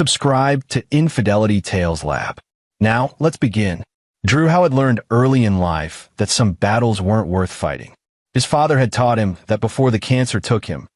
Subscribe to Infidelity Tales Lab. Now, let's begin. Drew had learned early in life that some battles weren't worth fighting. His father had taught him that before the cancer took him.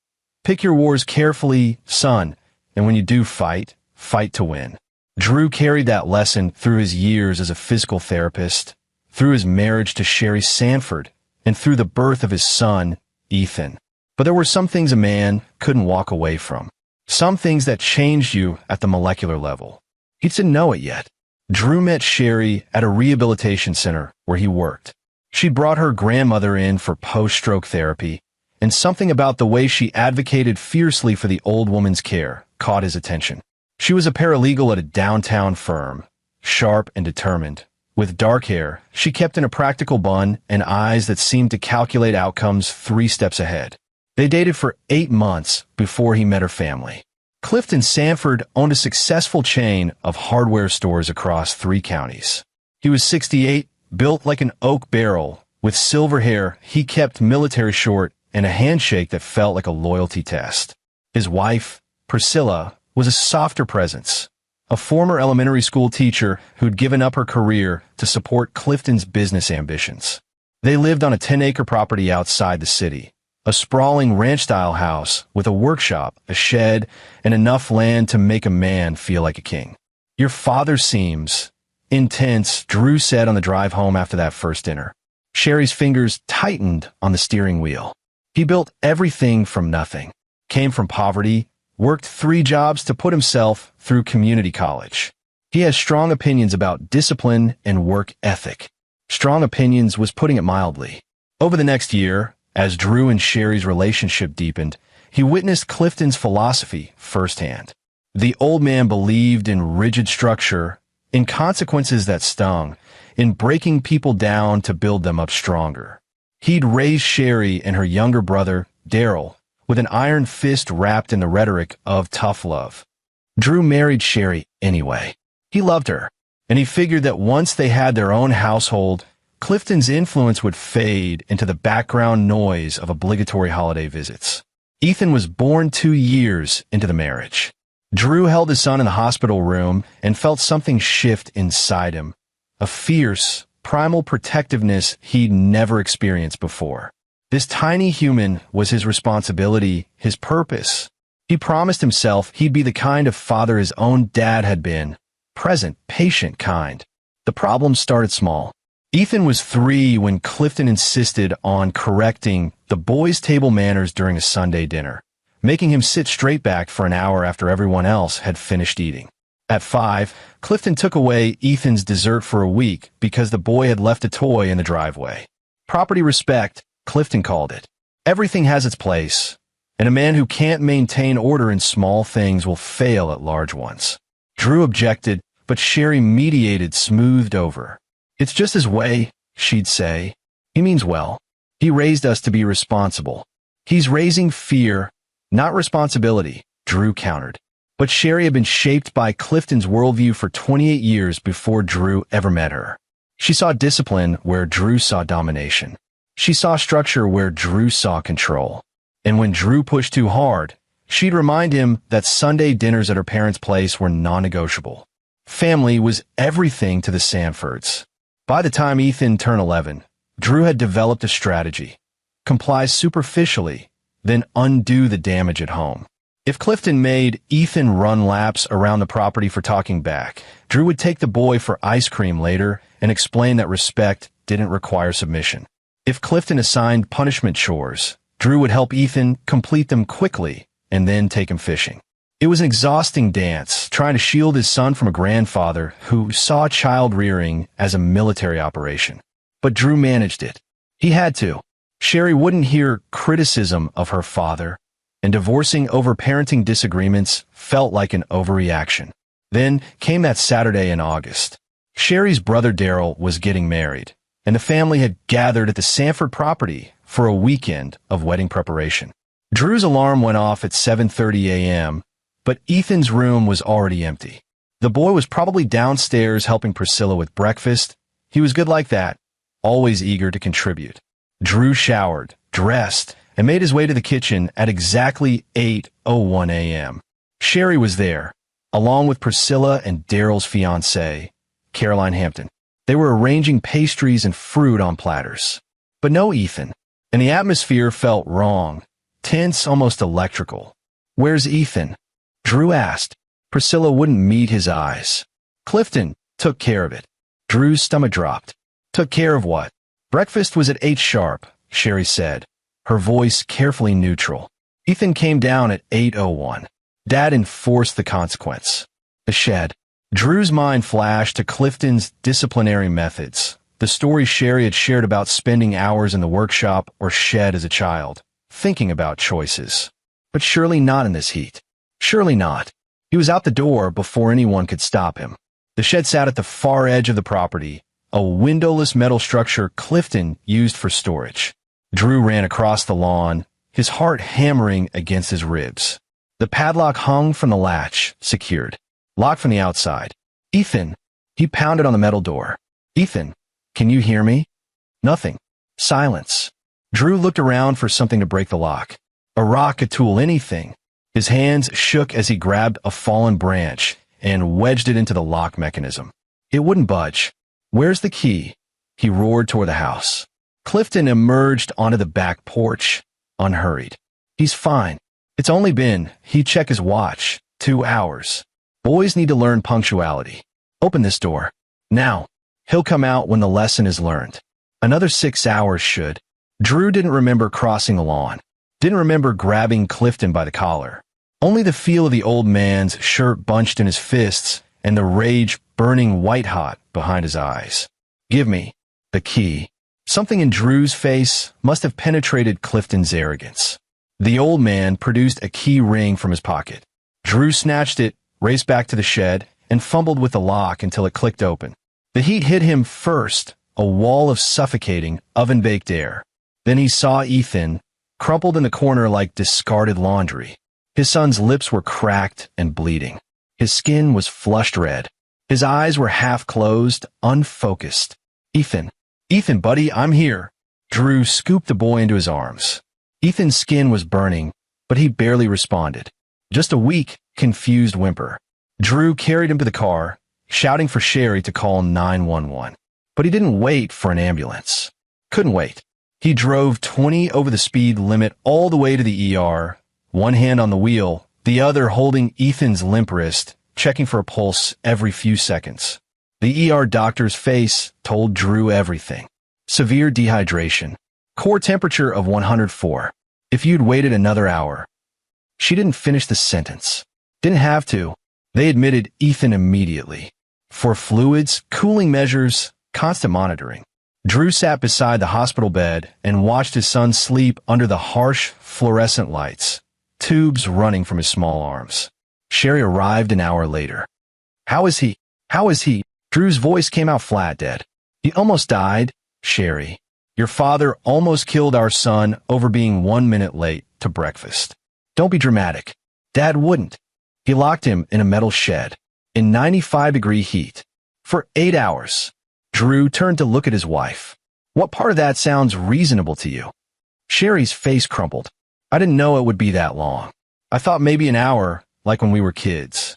Pick your wars carefully, son, and when you do fight, fight to win. Drew carried that lesson through his years as a physical therapist, through his marriage to Sherry Sanford, and through the birth of his son, Ethan. But there were some things a man couldn't walk away from. Some things that changed you at the molecular level. He didn't know it yet. Drew met Sherry at a rehabilitation center where he worked. She brought her grandmother in for post-stroke therapy, and something about the way she advocated fiercely for the old woman's care caught his attention. She was a paralegal at a downtown firm, sharp and determined. With dark hair, she kept in a practical bun and eyes that seemed to calculate outcomes 3 steps ahead. They dated for 8 months before he met her family. Clifton Sanford owned a successful chain of hardware stores across 3 counties. He was 68, built like an oak barrel. With silver hair, he kept military short and a handshake that felt like a loyalty test. His wife, Priscilla, was a softer presence, a former elementary school teacher who'd given up her career to support Clifton's business ambitions. They lived on a 10-acre property outside the city. A sprawling ranch-style house with a workshop, a shed, and enough land to make a man feel like a king. Your father seems intense, Drew said on the drive home after that first dinner. Sherry's fingers tightened on the steering wheel. He built everything from nothing, came from poverty, worked 3 jobs to put himself through community college. He has strong opinions about discipline and work ethic. Strong opinions was putting it mildly. Over the next year, as Drew and Sherry's relationship deepened, he witnessed Clifton's philosophy firsthand. The old man believed in rigid structure, in consequences that stung, in breaking people down to build them up stronger. He'd raised Sherry and her younger brother, Daryl, with an iron fist wrapped in the rhetoric of tough love. Drew married Sherry anyway. He loved her, and he figured that once they had their own household, Clifton's influence would fade into the background noise of obligatory holiday visits. Ethan was born 2 years into the marriage. Drew held his son in the hospital room and felt something shift inside him, a fierce, primal protectiveness he'd never experienced before. This tiny human was his responsibility, his purpose. He promised himself he'd be the kind of father his own dad had been, present, patient, kind. The problem started small. Ethan was 3 when Clifton insisted on correcting the boys' table manners during a Sunday dinner, making him sit straight back for an hour after everyone else had finished eating. At 5, Clifton took away Ethan's dessert for a week because the boy had left a toy in the driveway. Property respect, Clifton called it. Everything has its place, and a man who can't maintain order in small things will fail at large ones. Drew objected, but Sherry mediated, smoothed over. It's just his way, she'd say. He means well. He raised us to be responsible. He's raising fear, not responsibility, Drew countered. But Sherry had been shaped by Clifton's worldview for 28 years before Drew ever met her. She saw discipline where Drew saw domination. She saw structure where Drew saw control. And when Drew pushed too hard, she'd remind him that Sunday dinners at her parents' place were non-negotiable. Family was everything to the Sanfords. By the time Ethan turned 11, Drew had developed a strategy. Comply superficially, then undo the damage at home. If Clifton made Ethan run laps around the property for talking back, Drew would take the boy for ice cream later and explain that respect didn't require submission. If Clifton assigned punishment chores, Drew would help Ethan complete them quickly and then take him fishing. It was an exhausting dance, trying to shield his son from a grandfather who saw child rearing as a military operation. But Drew managed it. He had to. Sherry wouldn't hear criticism of her father, and divorcing over parenting disagreements felt like an overreaction. Then came that Saturday in August. Sherry's brother Daryl was getting married, and the family had gathered at the Sanford property for a weekend of wedding preparation. Drew's alarm went off at 7:30 a.m., but Ethan's room was already empty. The boy was probably downstairs helping Priscilla with breakfast. He was good like that, always eager to contribute. Drew showered, dressed, and made his way to the kitchen at exactly 8:01 a.m. Sherry was there, along with Priscilla and Daryl's fiancée, Caroline Hampton. They were arranging pastries and fruit on platters. But no Ethan, and the atmosphere felt wrong, tense, almost electrical. "Where's Ethan?" Drew asked. Priscilla wouldn't meet his eyes. "Clifton took care of it." Drew's stomach dropped. "Took care of what?" "Breakfast was at 8 sharp, Sherry said, her voice carefully neutral. "Ethan came down at 8:01. Dad enforced the consequence." The shed. Drew's mind flashed to Clifton's disciplinary methods, the story Sherry had shared about spending hours in the workshop or shed as a child, thinking about choices. But surely not in this heat. Surely not. He was out the door before anyone could stop him. The shed sat at the far edge of the property, a windowless metal structure Clifton used for storage. Drew ran across the lawn, his heart hammering against his ribs. The padlock hung from the latch, secured. Locked from the outside. "Ethan!" He pounded on the metal door. "Ethan, can you hear me?" Nothing. Silence. Drew looked around for something to break the lock. A rock, a tool, anything. His hands shook as he grabbed a fallen branch and wedged it into the lock mechanism. It wouldn't budge. "Where's the key?" He roared toward the house. Clifton emerged onto the back porch, unhurried. "He's fine. It's only been," he checked his watch, 2 hours. "Boys need to learn punctuality. Open this door. Now." He'll come out when the lesson is learned. Another 6 hours should. Drew didn't remember crossing the lawn. Didn't remember grabbing Clifton by the collar. Only the feel of the old man's shirt bunched in his fists and the rage burning white-hot behind his eyes. "Give me the key." Something in Drew's face must have penetrated Clifton's arrogance. The old man produced a key ring from his pocket. Drew snatched it, raced back to the shed, and fumbled with the lock until it clicked open. The heat hit him first, a wall of suffocating, oven-baked air. Then he saw Ethan, crumpled in the corner like discarded laundry. His son's lips were cracked and bleeding. His skin was flushed red. His eyes were half closed, unfocused. "Ethan. Ethan, buddy, I'm here." Drew scooped the boy into his arms. Ethan's skin was burning, but he barely responded. Just a weak, confused whimper. Drew carried him to the car, shouting for Sherry to call 911. But he didn't wait for an ambulance. Couldn't wait. He drove 20 over the speed limit all the way to the ER, one hand on the wheel, the other holding Ethan's limp wrist, checking for a pulse every few seconds. The ER doctor's face told Drew everything. Severe dehydration. Core temperature of 104. If you'd waited another hour. She didn't finish the sentence. Didn't have to. They admitted Ethan immediately. For fluids, cooling measures, constant monitoring. Drew sat beside the hospital bed and watched his son sleep under the harsh fluorescent lights, tubes running from his small arms. Sherry arrived an hour later. "How is he? How is he?" Drew's voice came out flat, dead. "He almost died, Sherry. Your father almost killed our son over being 1 minute late to breakfast. Don't be dramatic. Dad wouldn't. He locked him in a metal shed, in 95-degree heat, for 8 hours. Drew turned to look at his wife. "What part of that sounds reasonable to you?" Sherry's face crumpled. "I didn't know it would be that long. I thought maybe an hour, like when we were kids."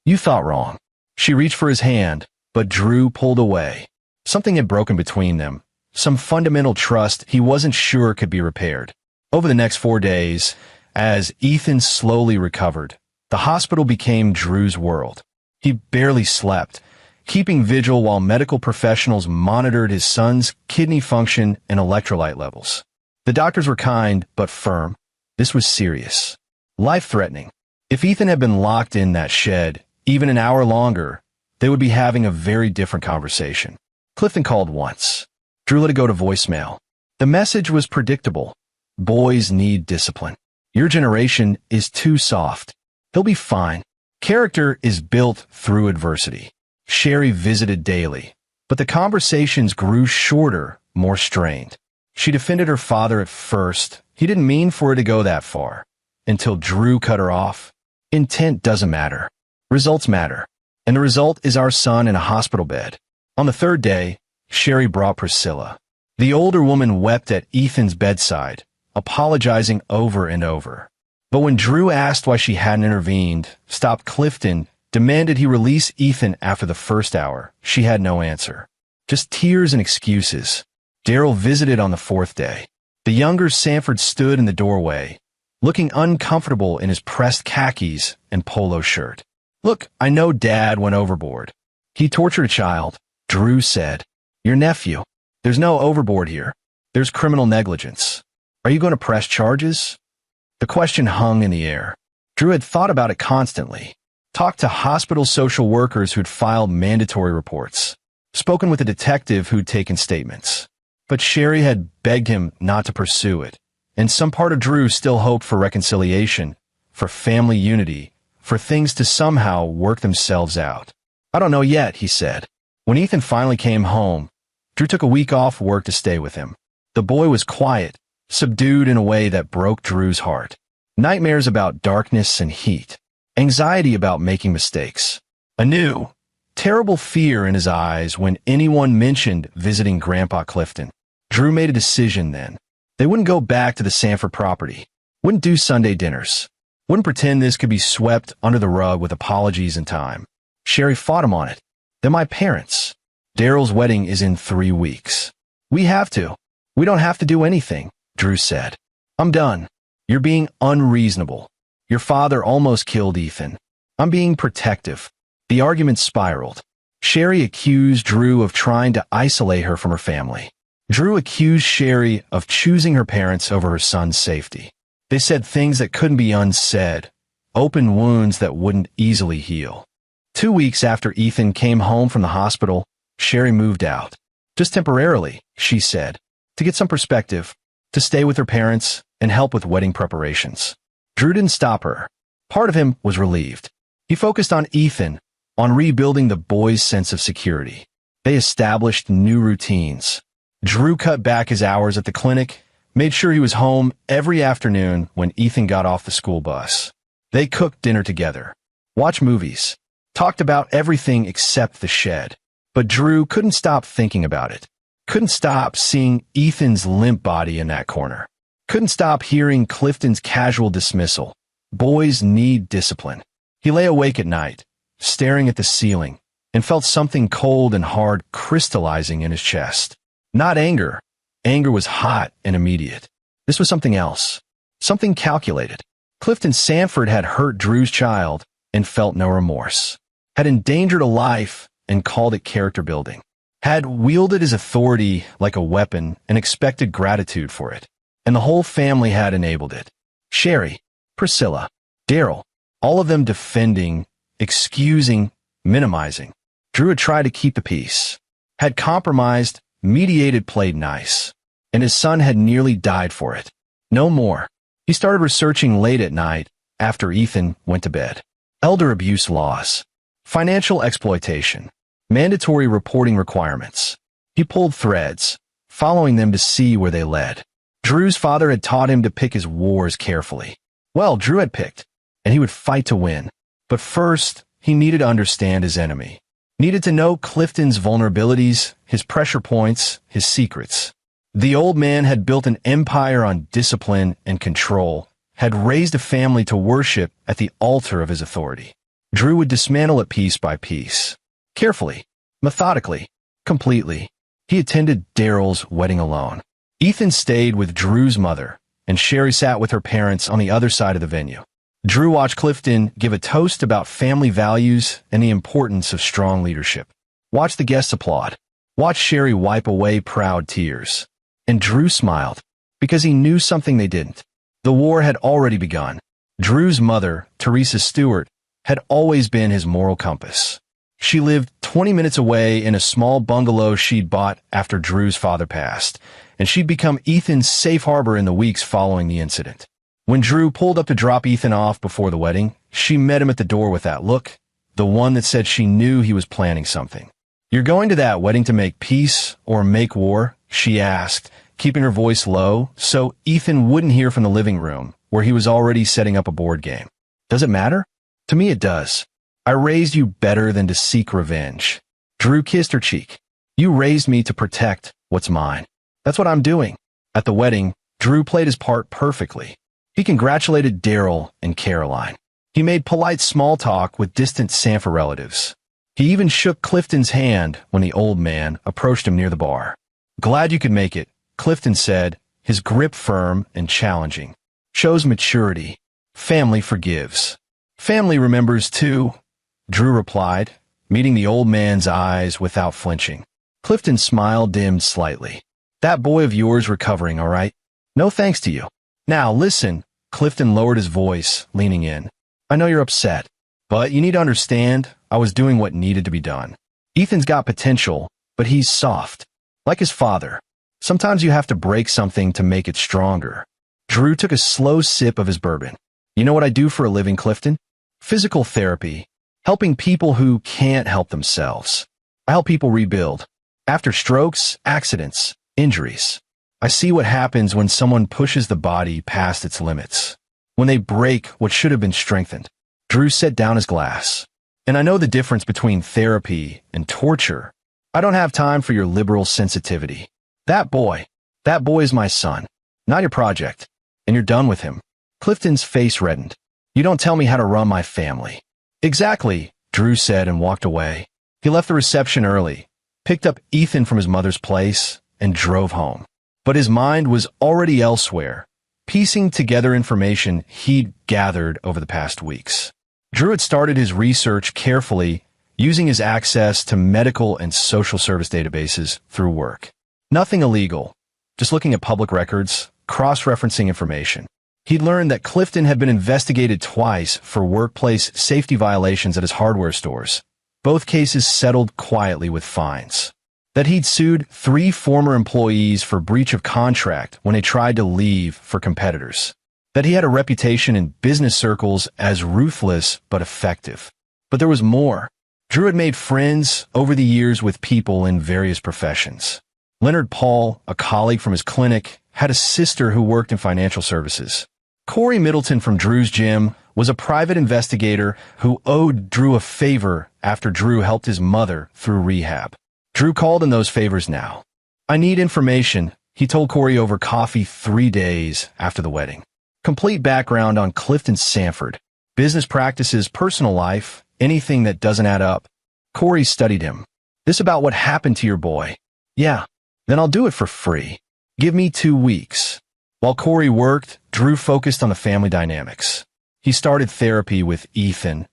You thought wrong." She reached for his hand, but Drew pulled away. Something had broken between them, some fundamental trust he wasn't sure could be repaired. Over the next 4 days, as Ethan slowly recovered, the hospital became Drew's world. He barely slept, keeping vigil while medical professionals monitored his son's kidney function and electrolyte levels. The doctors were kind but firm. This was serious. Life-threatening. If Ethan had been locked in that shed, even an hour longer, they would be having a very different conversation. Clifton called once. Drew let it go to voicemail. The message was predictable. Boys need discipline. Your generation is too soft. He'll be fine. Character is built through adversity. Sherry visited daily, but the conversations grew shorter, more strained. She defended her father at first. He didn't mean for it to go that far. Until Drew cut her off. Intent doesn't matter. Results matter. And the result is our son in a hospital bed. On the 3rd day, Sherry brought Priscilla. The older woman wept at Ethan's bedside, apologizing over and over. But when Drew asked why she hadn't intervened, stopped Clifton, demanded he release Ethan after the first hour, she had no answer. Just tears and excuses. Daryl visited on the fourth day. The younger Sanford stood in the doorway, looking uncomfortable in his pressed khakis and polo shirt. "Look, I know Dad went overboard. He tortured a child," Drew said. "Your nephew. There's no overboard here. There's criminal negligence. Are you going to press charges?" The question hung in the air. Drew had thought about it constantly, talked to hospital social workers who'd filed mandatory reports, spoken with a detective who'd taken statements. But Sherry had begged him not to pursue it, and some part of Drew still hoped for reconciliation, for family unity, for things to somehow work themselves out. "I don't know yet," he said. When Ethan finally came home, Drew took a week off work to stay with him. The boy was quiet, subdued in a way that broke Drew's heart. Nightmares about darkness and heat, anxiety about making mistakes, a new, terrible fear in his eyes when anyone mentioned visiting Grandpa Clifton. Drew made a decision then. They wouldn't go back to the Sanford property, wouldn't do Sunday dinners, wouldn't pretend this could be swept under the rug with apologies in time. Sherry fought him on it. "They're my parents. Daryl's wedding is in 3 weeks. We have to. We don't have to do anything," Drew said. "I'm done. You're being unreasonable. Your father almost killed Ethan. I'm being protective." The argument spiraled. Sherry accused Drew of trying to isolate her from her family. Drew accused Sherry of choosing her parents over her son's safety. They said things that couldn't be unsaid, open wounds that wouldn't easily heal. 2 weeks after Ethan came home from the hospital, Sherry moved out. Just temporarily, she said, to get some perspective, to stay with her parents and help with wedding preparations. Drew didn't stop her. Part of him was relieved. He focused on Ethan, on rebuilding the boy's sense of security. They established new routines. Drew cut back his hours at the clinic, made sure he was home every afternoon when Ethan got off the school bus. They cooked dinner together, watched movies, talked about everything except the shed. But Drew couldn't stop thinking about it. Couldn't stop seeing Ethan's limp body in that corner. Couldn't stop hearing Clifton's casual dismissal. Boys need discipline. He lay awake at night, staring at the ceiling, and felt something cold and hard crystallizing in his chest. Not anger. Anger was hot and immediate. This was something else. Something calculated. Clifton Sanford had hurt Drew's child and felt no remorse. Had endangered a life and called it character building. Had wielded his authority like a weapon and expected gratitude for it. And the whole family had enabled it. Sherry, Priscilla, Daryl, all of them defending, excusing, minimizing. Drew had tried to keep the peace. Had compromised, mediated, played nice. And his son had nearly died for it. No more. He started researching late at night after Ethan went to bed. Elder abuse laws. Financial exploitation. Mandatory reporting requirements. He pulled threads, following them to see where they led. Drew's father had taught him to pick his wars carefully. Well, Drew had picked, and he would fight to win. But first, he needed to understand his enemy. Needed to know Clifton's vulnerabilities, his pressure points, his secrets. The old man had built an empire on discipline and control, had raised a family to worship at the altar of his authority. Drew would dismantle it piece by piece. Carefully, methodically, completely. He attended Daryl's wedding alone. Ethan stayed with Drew's mother, and Sherry sat with her parents on the other side of the venue. Drew watched Clifton give a toast about family values and the importance of strong leadership. Watched the guests applaud. Watched Sherry wipe away proud tears. And Drew smiled, because he knew something they didn't. The war had already begun. Drew's mother, Teresa Stewart, had always been his moral compass. She lived 20 minutes away in a small bungalow she'd bought after Drew's father passed, and she'd become Ethan's safe harbor in the weeks following the incident. When Drew pulled up to drop Ethan off before the wedding, she met him at the door with that look, the one that said she knew he was planning something. "You're going to that wedding to make peace or make war?" she asked, keeping her voice low so Ethan wouldn't hear from the living room, where he was already setting up a board game. "Does it matter? To me it does. I raised you better than to seek revenge." Drew kissed her cheek. "You raised me to protect what's mine. That's what I'm doing." At the wedding, Drew played his part perfectly. He congratulated Daryl and Caroline. He made polite small talk with distant Sanford relatives. He even shook Clifton's hand when the old man approached him near the bar. "Glad you could make it," Clifton said, his grip firm and challenging. "Shows maturity. Family forgives." "Family remembers too," Drew replied, meeting the old man's eyes without flinching. Clifton's smile dimmed slightly. "That boy of yours recovering, all right? No thanks to you. Now listen," Clifton lowered his voice, leaning in. "I know you're upset, but you need to understand I was doing what needed to be done. Ethan's got potential, but he's soft. Like his father. Sometimes you have to break something to make it stronger." Drew took a slow sip of his bourbon. "You know what I do for a living, Clifton? Physical therapy. Helping people who can't help themselves. I help people rebuild. After strokes, accidents, injuries. I see what happens when someone pushes the body past its limits. When they break what should have been strengthened." Drew set down his glass. "And I know the difference between therapy and torture. I don't have time for your liberal sensitivity. That boy is my son, not your project. And you're done with him." Clifton's face reddened. "You don't tell me how to run my family." "Exactly," Drew said and walked away. He left the reception early, picked up Ethan from his mother's place, and drove home. But his mind was already elsewhere, piecing together information he'd gathered over the past weeks. Drew had started his research carefully, using his access to medical and social service databases through work. Nothing illegal, just looking at public records, cross-referencing information. He'd learned that Clifton had been investigated twice for workplace safety violations at his hardware stores. Both cases settled quietly with fines. That he'd sued 3 former employees for breach of contract when they tried to leave for competitors. That he had a reputation in business circles as ruthless but effective. But there was more. Drew had made friends over the years with people in various professions. Leonard Paul, a colleague from his clinic, had a sister who worked in financial services. Corey Middleton from Drew's gym was a private investigator who owed Drew a favor after Drew helped his mother through rehab. Drew called in those favors now. "I need information," he told Corey over coffee 3 days after the wedding. "Complete background on Clifton Sanford. Business practices, personal life, anything that doesn't add up." Corey studied him. "This about what happened to your boy?" "Yeah." "Then I'll do it for free. Give me 2 weeks." While Corey worked, Drew focused on the family dynamics. He started therapy with Ethan,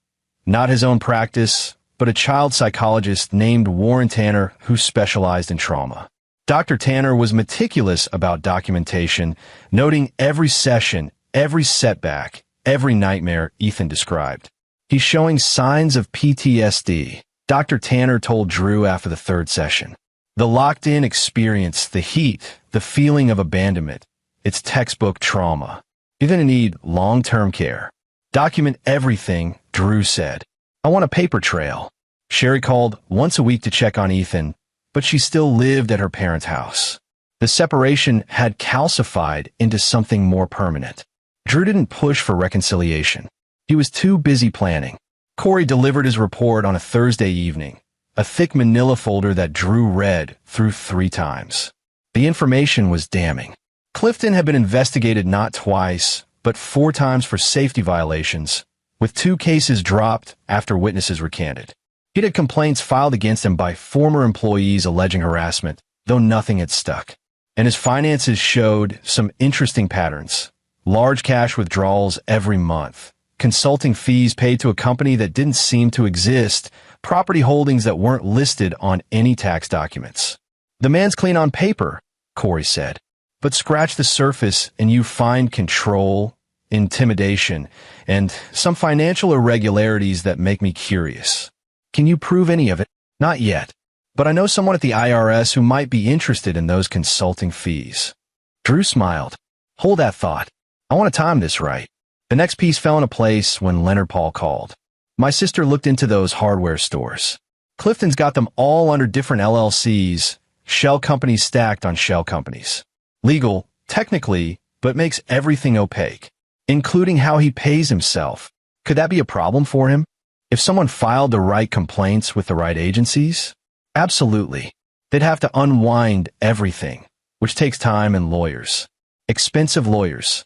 not his own practice, but a child psychologist named Warren Tanner who specialized in trauma. Dr. Tanner was meticulous about documentation, noting every session, every setback, every nightmare Ethan described. "He's showing signs of PTSD," Dr. Tanner told Drew after the 3rd session. "The locked-in experience, the heat, the feeling of abandonment. It's textbook trauma. You're going to need long-term care. Document everything," Drew said. "I want a paper trail." Sherry called once a week to check on Ethan, but she still lived at her parents' house. The separation had calcified into something more permanent. Drew didn't push for reconciliation. He was too busy planning. Corey delivered his report on a Thursday evening, a thick manila folder that Drew read through 3 times. The information was damning. Clifton had been investigated not twice, but 4 times for safety violations, with 2 cases dropped after witnesses recanted. He'd had complaints filed against him by former employees alleging harassment, though nothing had stuck. And his finances showed some interesting patterns. Large cash withdrawals every month, consulting fees paid to a company that didn't seem to exist, property holdings that weren't listed on any tax documents. "The man's clean on paper," Corey said. "But scratch the surface and you find control, intimidation, and some financial irregularities that make me curious. Can you prove any of it?" "Not yet, but I know someone at the IRS who might be interested in those consulting fees." Drew smiled. "Hold that thought. I want to time this right." The next piece fell into place when Leonard Paul called. "My sister looked into those hardware stores. Clifton's got them all under different LLCs, shell companies stacked on shell companies. Legal, technically, but makes everything opaque, including how he pays himself. Could that be a problem for him? If someone filed the right complaints with the right agencies? Absolutely. They'd have to unwind everything, which takes time and lawyers. Expensive lawyers."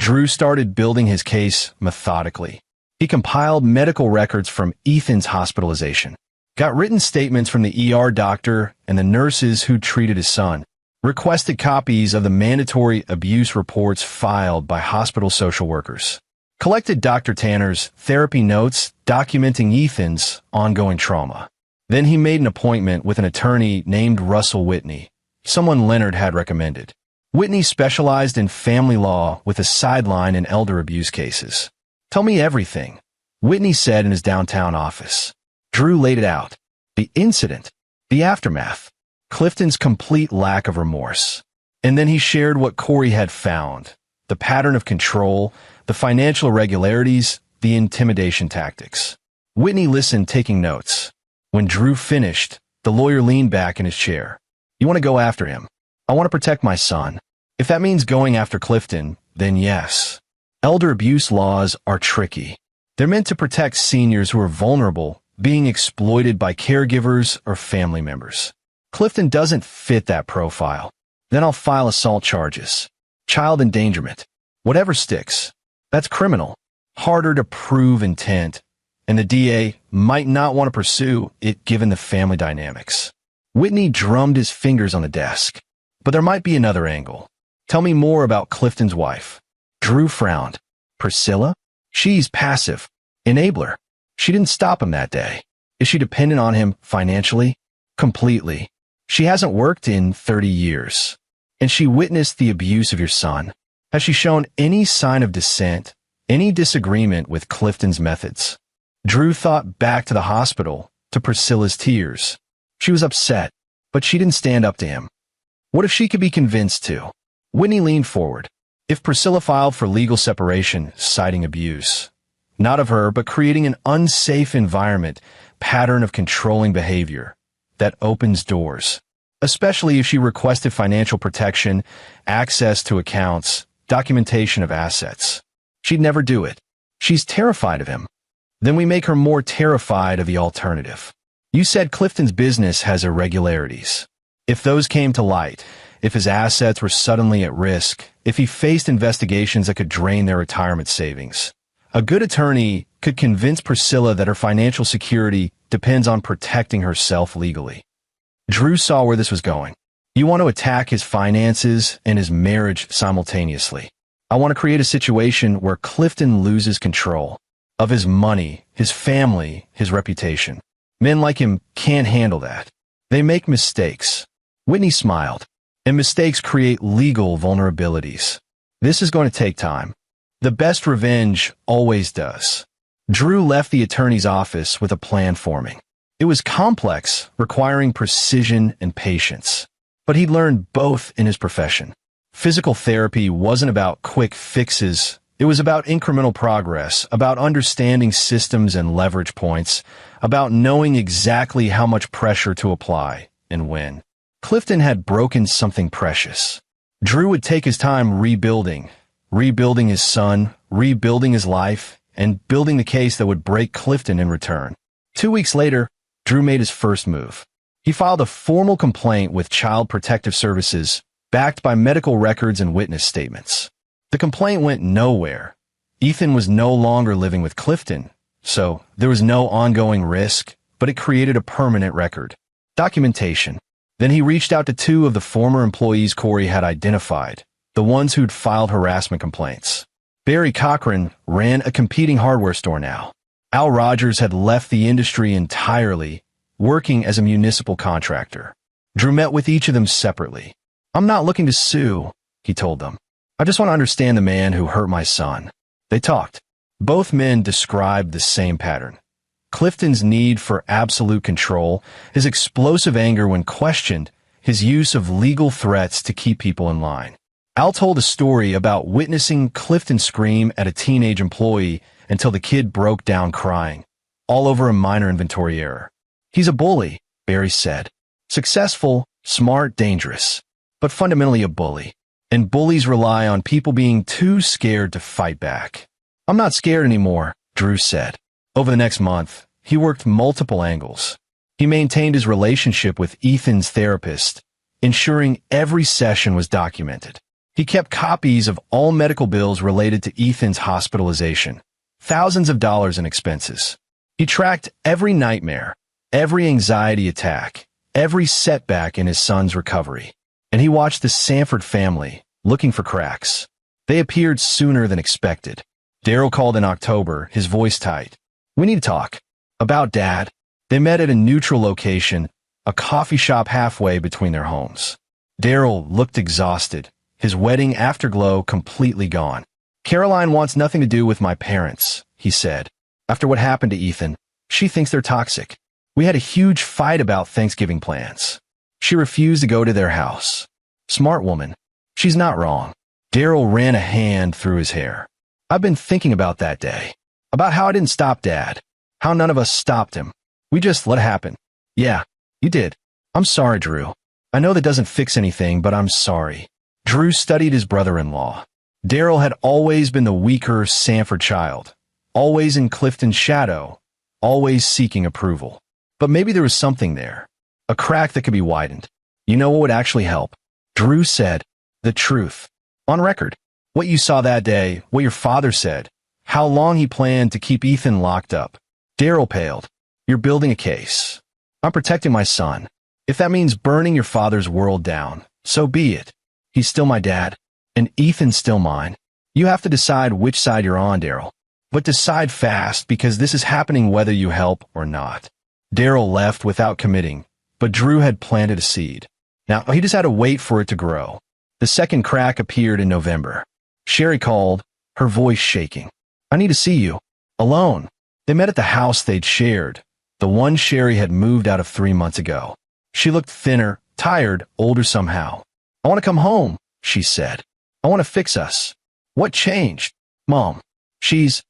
Drew started building his case methodically. He compiled medical records from Ethan's hospitalization, got written statements from the ER doctor and the nurses who treated his son, requested copies of the mandatory abuse reports filed by hospital social workers, collected Dr. Tanner's therapy notes documenting Ethan's ongoing trauma. Then he made an appointment with an attorney named Russell Whitney, someone Leonard had recommended. Whitney specialized in family law with a sideline in elder abuse cases. "Tell me everything," Whitney said in his downtown office. Drew laid it out. The incident, the aftermath, Clifton's complete lack of remorse. And then he shared what Corey had found, the pattern of control, the financial irregularities, the intimidation tactics. Whitney listened, taking notes. When Drew finished, the lawyer leaned back in his chair. "You want to go after him? I want to protect my son. If that means going after Clifton, then yes. Elder abuse laws are tricky. They're meant to protect seniors who are vulnerable, being exploited by caregivers or family members. Clifton doesn't fit that profile. Then I'll file assault charges, child endangerment, whatever sticks. That's criminal, harder to prove intent, and the DA might not want to pursue it given the family dynamics." Whitney drummed his fingers on the desk. "But there might be another angle. Tell me more about Clifton's wife." Drew frowned. "Priscilla? She's passive. Enabler. She didn't stop him that day. Is she dependent on him financially?" "Completely. She hasn't worked in 30 years. And she witnessed the abuse of your son. Has she shown any sign of dissent, any disagreement with Clifton's methods?" Drew thought back to the hospital, to Priscilla's tears. She was upset, but she didn't stand up to him. What if she could be convinced to? Whitney leaned forward. If Priscilla filed for legal separation, citing abuse, not of her, but creating an unsafe environment, pattern of controlling behavior, that opens doors. Especially if she requested financial protection, access to accounts, documentation of assets. She'd never do it. She's terrified of him. Then we make her more terrified of the alternative. You said Clifton's business has irregularities. If those came to light, if his assets were suddenly at risk, if he faced investigations that could drain their retirement savings, a good attorney could convince Priscilla that her financial security depends on protecting herself legally. Drew saw where this was going. You want to attack his finances and his marriage simultaneously. I want to create a situation where Clifton loses control of his money, his family, his reputation. Men like him can't handle that. They make mistakes. Whitney smiled. And mistakes create legal vulnerabilities. This is going to take time. The best revenge always does. Drew left the attorney's office with a plan forming. It was complex, requiring precision and patience. But he'd learned both in his profession. Physical therapy wasn't about quick fixes. It was about incremental progress, about understanding systems and leverage points, about knowing exactly how much pressure to apply and when. Clifton had broken something precious. Drew would take his time rebuilding his son, rebuilding his life, and building the case that would break Clifton in return. 2 weeks later, Drew made his first move. He filed a formal complaint with Child Protective Services, backed by medical records and witness statements. The complaint went nowhere. Ethan was no longer living with Clifton, so there was no ongoing risk, but it created a permanent record. Documentation. Then he reached out to 2 of the former employees Corey had identified, the ones who'd filed harassment complaints. Barry Cochran ran a competing hardware store now. Al Rogers had left the industry entirely, working as a municipal contractor. Drew met with each of them separately. "I'm not looking to sue," he told them. "I just want to understand the man who hurt my son." They talked. Both men described the same pattern. Clifton's need for absolute control, his explosive anger when questioned, his use of legal threats to keep people in line. Al told a story about witnessing Clifton scream at a teenage employee until the kid broke down crying, all over a minor inventory error. "He's a bully," Barry said. "Successful, smart, dangerous, but fundamentally a bully. And bullies rely on people being too scared to fight back." "I'm not scared anymore," Drew said. Over the next month, he worked multiple angles. He maintained his relationship with Ethan's therapist, ensuring every session was documented. He kept copies of all medical bills related to Ethan's hospitalization, thousands of dollars in expenses. He tracked every nightmare, every anxiety attack, every setback in his son's recovery. And he watched the Sanford family, looking for cracks. They appeared sooner than expected. Daryl called in October, his voice tight. "We need to talk." "About Dad." They met at a neutral location, a coffee shop halfway between their homes. Daryl looked exhausted, his wedding afterglow completely gone. "Caroline wants nothing to do with my parents," he said. "After what happened to Ethan, she thinks they're toxic. We had a huge fight about Thanksgiving plans. She refused to go to their house. Smart woman. She's not wrong." Daryl ran a hand through his hair. "I've been thinking about that day. About how I didn't stop Dad. How none of us stopped him. We just let it happen." "Yeah, you did. I'm sorry, Drew. I know that doesn't fix anything, but I'm sorry." Drew studied his brother-in-law. Daryl had always been the weaker Sanford child, always in Clifton's shadow, always seeking approval. But maybe there was something there, a crack that could be widened. "You know what would actually help?" Drew said, "The truth. On record. What you saw that day, what your father said, how long he planned to keep Ethan locked up." Daryl paled. "You're building a case. I'm protecting my son. If that means burning your father's world down, so be it. He's still my dad, and Ethan's still mine. You have to decide which side you're on, Daryl. But decide fast, because this is happening whether you help or not." Daryl left without committing, but Drew had planted a seed. Now he just had to wait for it to grow. The second crack appeared in November. Sherry called, her voice shaking. "I need to see you. Alone." They met at the house they'd shared, the one Sherry had moved out of 3 months ago. She looked thinner, tired, older somehow. "I want to come home," she said. "I want to fix us." "What changed?" "Mom. She's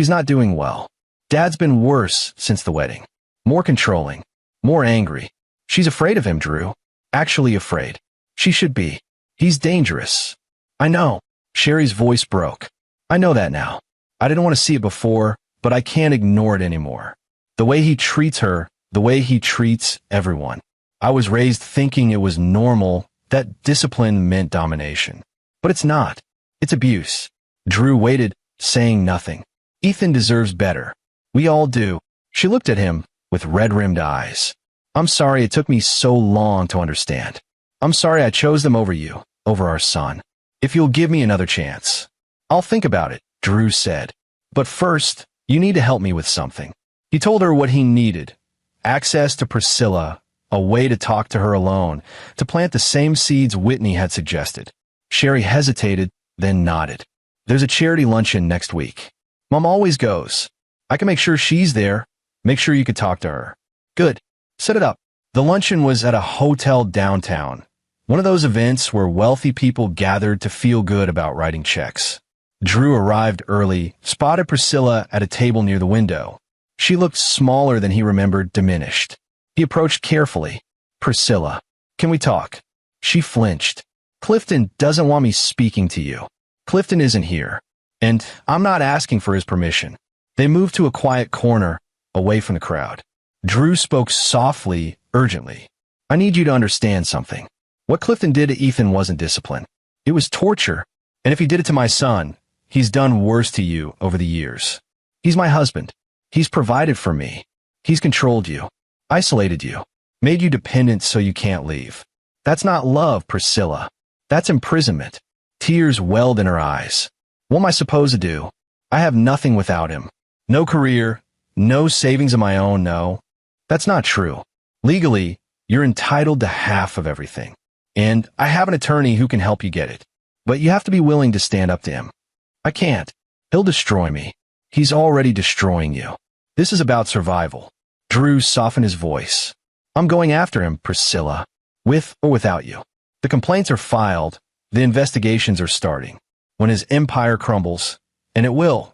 not doing well. Dad's been worse since the wedding. More controlling. More angry. She's afraid of him, Drew. Actually afraid. She should be. He's dangerous." "I know." Sherry's voice broke. "I know that now. I didn't want to see it before, but I can't ignore it anymore. The way he treats her, the way he treats everyone. I was raised thinking it was normal, that discipline meant domination. But it's not. It's abuse." Drew waited, saying nothing. "Ethan deserves better. We all do." She looked at him with red-rimmed eyes. "I'm sorry it took me so long to understand. I'm sorry I chose them over you, over our son. If you'll give me another chance." "I'll think about it," Drew said. "But first, you need to help me with something." He told her what he needed. Access to Priscilla, a way to talk to her alone, to plant the same seeds Whitney had suggested. Sherry hesitated, then nodded. "There's a charity luncheon next week. Mom always goes. I can make sure she's there. Make sure you could talk to her." "Good. Set it up." The luncheon was at a hotel downtown, one of those events where wealthy people gathered to feel good about writing checks. Drew arrived early, spotted Priscilla at a table near the window. She looked smaller than he remembered, diminished. He approached carefully. "Priscilla, can we talk?" She flinched. "Clifton doesn't want me speaking to you. Clifton isn't here. And I'm not asking for his permission." They moved to a quiet corner, away from the crowd. Drew spoke softly, urgently. "I need you to understand something. What Clifton did to Ethan wasn't discipline. It was torture. And if he did it to my son, he's done worse to you over the years. He's my husband. He's provided for me. He's controlled you, isolated you, made you dependent so you can't leave. That's not love, Priscilla. That's imprisonment." Tears welled in her eyes. "What am I supposed to do? I have nothing without him. No career, no savings of my own, no." "That's not true. Legally, you're entitled to half of everything. And I have an attorney who can help you get it. But you have to be willing to stand up to him." "I can't. He'll destroy me. He's already destroying you. This is about survival." Drew softened his voice. "I'm going after him, Priscilla. With or without you. The complaints are filed. The investigations are starting. When his empire crumbles, and it will,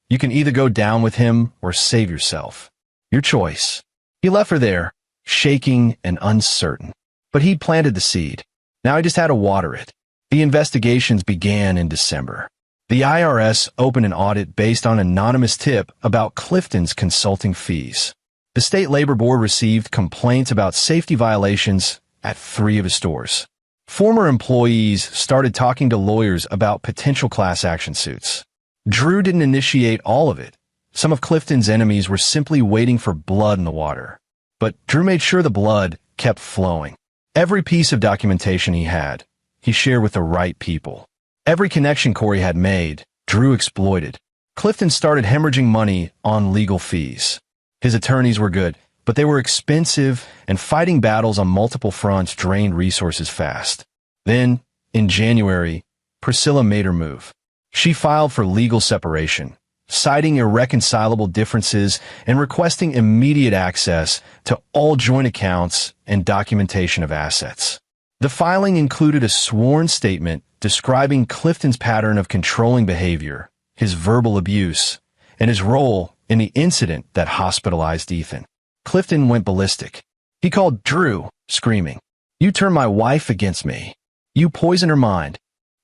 you can either go down with him or save yourself. Your choice." He left her there, shaking and uncertain. But he'd planted the seed. Now he just had to water it. The investigations began in December. The IRS opened an audit based on an anonymous tip about Clifton's consulting fees. The State Labor Board received complaints about safety violations at 3 of his stores. Former employees started talking to lawyers about potential class action suits. Drew didn't initiate all of it. Some of Clifton's enemies were simply waiting for blood in the water. But Drew made sure the blood kept flowing. Every piece of documentation he had, he shared with the right people. Every connection Corey had made, Drew exploited. Clifton started hemorrhaging money on legal fees. His attorneys were good, but they were expensive, and fighting battles on multiple fronts drained resources fast. Then, in January, Priscilla made her move. She filed for legal separation, citing irreconcilable differences and requesting immediate access to all joint accounts and documentation of assets. The filing included a sworn statement describing Clifton's pattern of controlling behavior, his verbal abuse, and his role in the incident that hospitalized Ethan. Clifton went ballistic. He called Drew, screaming, "You turned my wife against me. You poisoned her mind."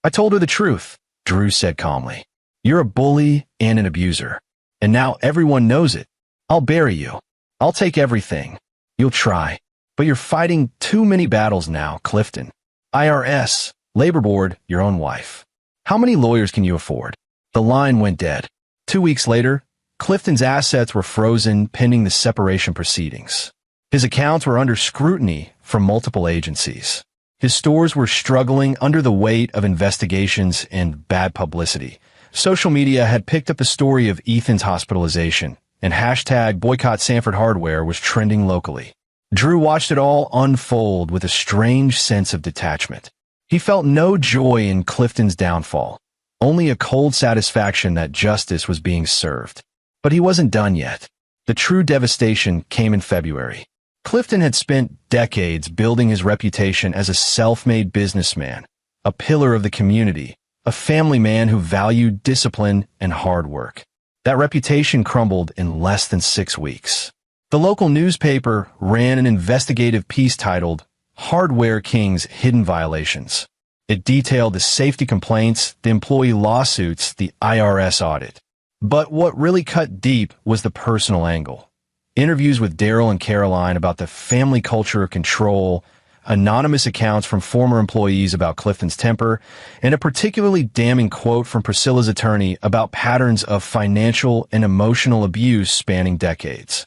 "I told her the truth," Drew said calmly. "You're a bully and an abuser. And now everyone knows it. I'll bury you. I'll take everything. You'll try. But you're fighting too many battles now, Clifton. IRS, Labor Board, your own wife. How many lawyers can you afford?" The line went dead. 2 weeks later, Clifton's assets were frozen pending the separation proceedings. His accounts were under scrutiny from multiple agencies. His stores were struggling under the weight of investigations and bad publicity. Social media had picked up the story of Ethan's hospitalization, and hashtag Boycott Sanford Hardware was trending locally. Drew watched it all unfold with a strange sense of detachment. He felt no joy in Clifton's downfall, only a cold satisfaction that justice was being served. But he wasn't done yet. The true devastation came in February. Clifton had spent decades building his reputation as a self-made businessman, a pillar of the community, a family man who valued discipline and hard work. That reputation crumbled in less than 6 weeks. The local newspaper ran an investigative piece titled "Hardware King's Hidden Violations." It detailed the safety complaints, the employee lawsuits, the IRS audit. But what really cut deep was the personal angle. Interviews with Daryl and Caroline about the family culture of control, anonymous accounts from former employees about Clifton's temper, and a particularly damning quote from Priscilla's attorney about patterns of financial and emotional abuse spanning decades.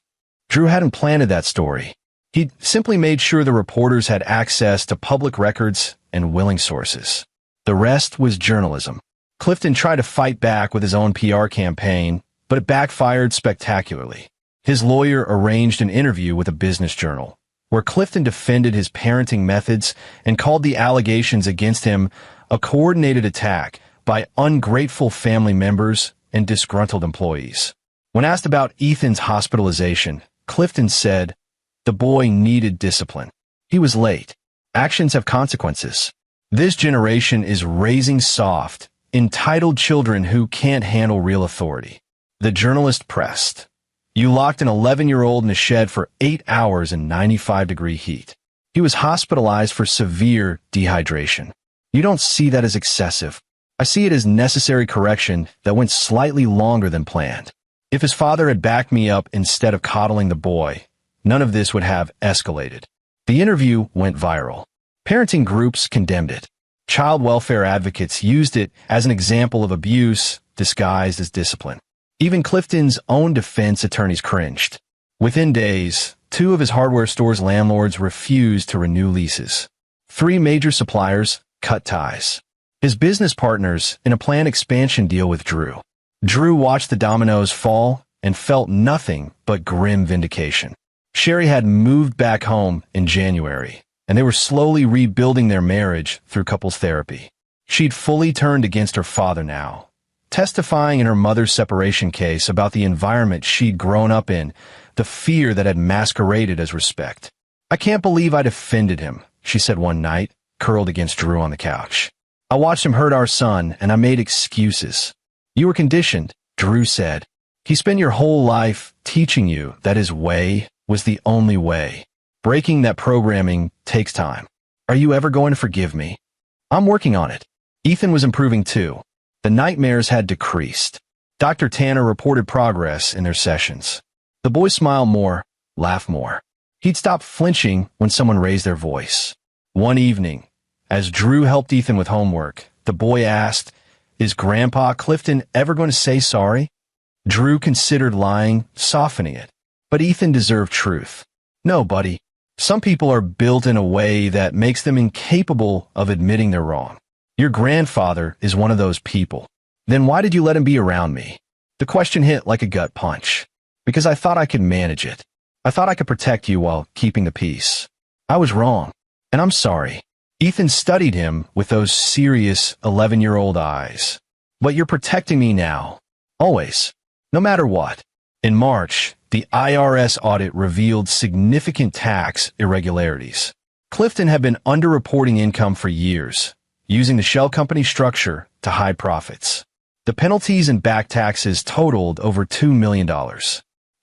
Drew hadn't planted that story. He'd simply made sure the reporters had access to public records and willing sources. The rest was journalism. Clifton tried to fight back with his own PR campaign, but it backfired spectacularly. His lawyer arranged an interview with a business journal, where Clifton defended his parenting methods and called the allegations against him a coordinated attack by ungrateful family members and disgruntled employees. When asked about Ethan's hospitalization, Clifton said, "The boy needed discipline. He was late. Actions have consequences. This generation is raising soft, entitled children who can't handle real authority." The journalist pressed, "You locked an 11-year-old in a shed for 8 hours in 95-degree heat. He was hospitalized for severe dehydration. You don't see that as excessive. I see it as necessary correction that went slightly longer than planned. If his father had backed me up instead of coddling the boy, none of this would have escalated." The interview went viral. Parenting groups condemned it. Child welfare advocates used it as an example of abuse disguised as discipline. Even Clifton's own defense attorneys cringed. Within days, 2 of his hardware store's landlords refused to renew leases. 3 major suppliers cut ties. His business partners in a planned expansion deal withdrew. Drew watched the dominoes fall and felt nothing but grim vindication. Sherry had moved back home in January, and they were slowly rebuilding their marriage through couples therapy. She'd fully turned against her father now, testifying in her mother's separation case about the environment she'd grown up in, the fear that had masqueraded as respect. "I can't believe I defended him," she said one night, curled against Drew on the couch. "I watched him hurt our son, and I made excuses." "You were conditioned," Drew said. "He spent your whole life teaching you that his way was the only way. Breaking that programming takes time. Are you ever going to forgive me?" "I'm working on it." Ethan was improving too. The nightmares had decreased. Dr. Tanner reported progress in their sessions. The boy smiled more, laughed more. He'd stopped flinching when someone raised their voice. One evening, As Drew helped Ethan with homework, the boy asked, "Is Grandpa Clifton ever going to say sorry?" Drew considered lying, softening it. But Ethan deserved truth. "No, buddy. Some people are built in a way that makes them incapable of admitting they're wrong. Your grandfather is one of those people. Then why did you let him be around me?" The question hit like a gut punch. "Because I thought I could manage it. I thought I could protect you while keeping the peace. I was wrong, and I'm sorry." Ethan studied him with those serious 11-year-old eyes. "But you're protecting me now. Always. No matter what." In March, the IRS audit revealed significant tax irregularities. Clifton had been underreporting income for years, using the shell company structure to hide profits. The penalties and back taxes totaled over $2 million.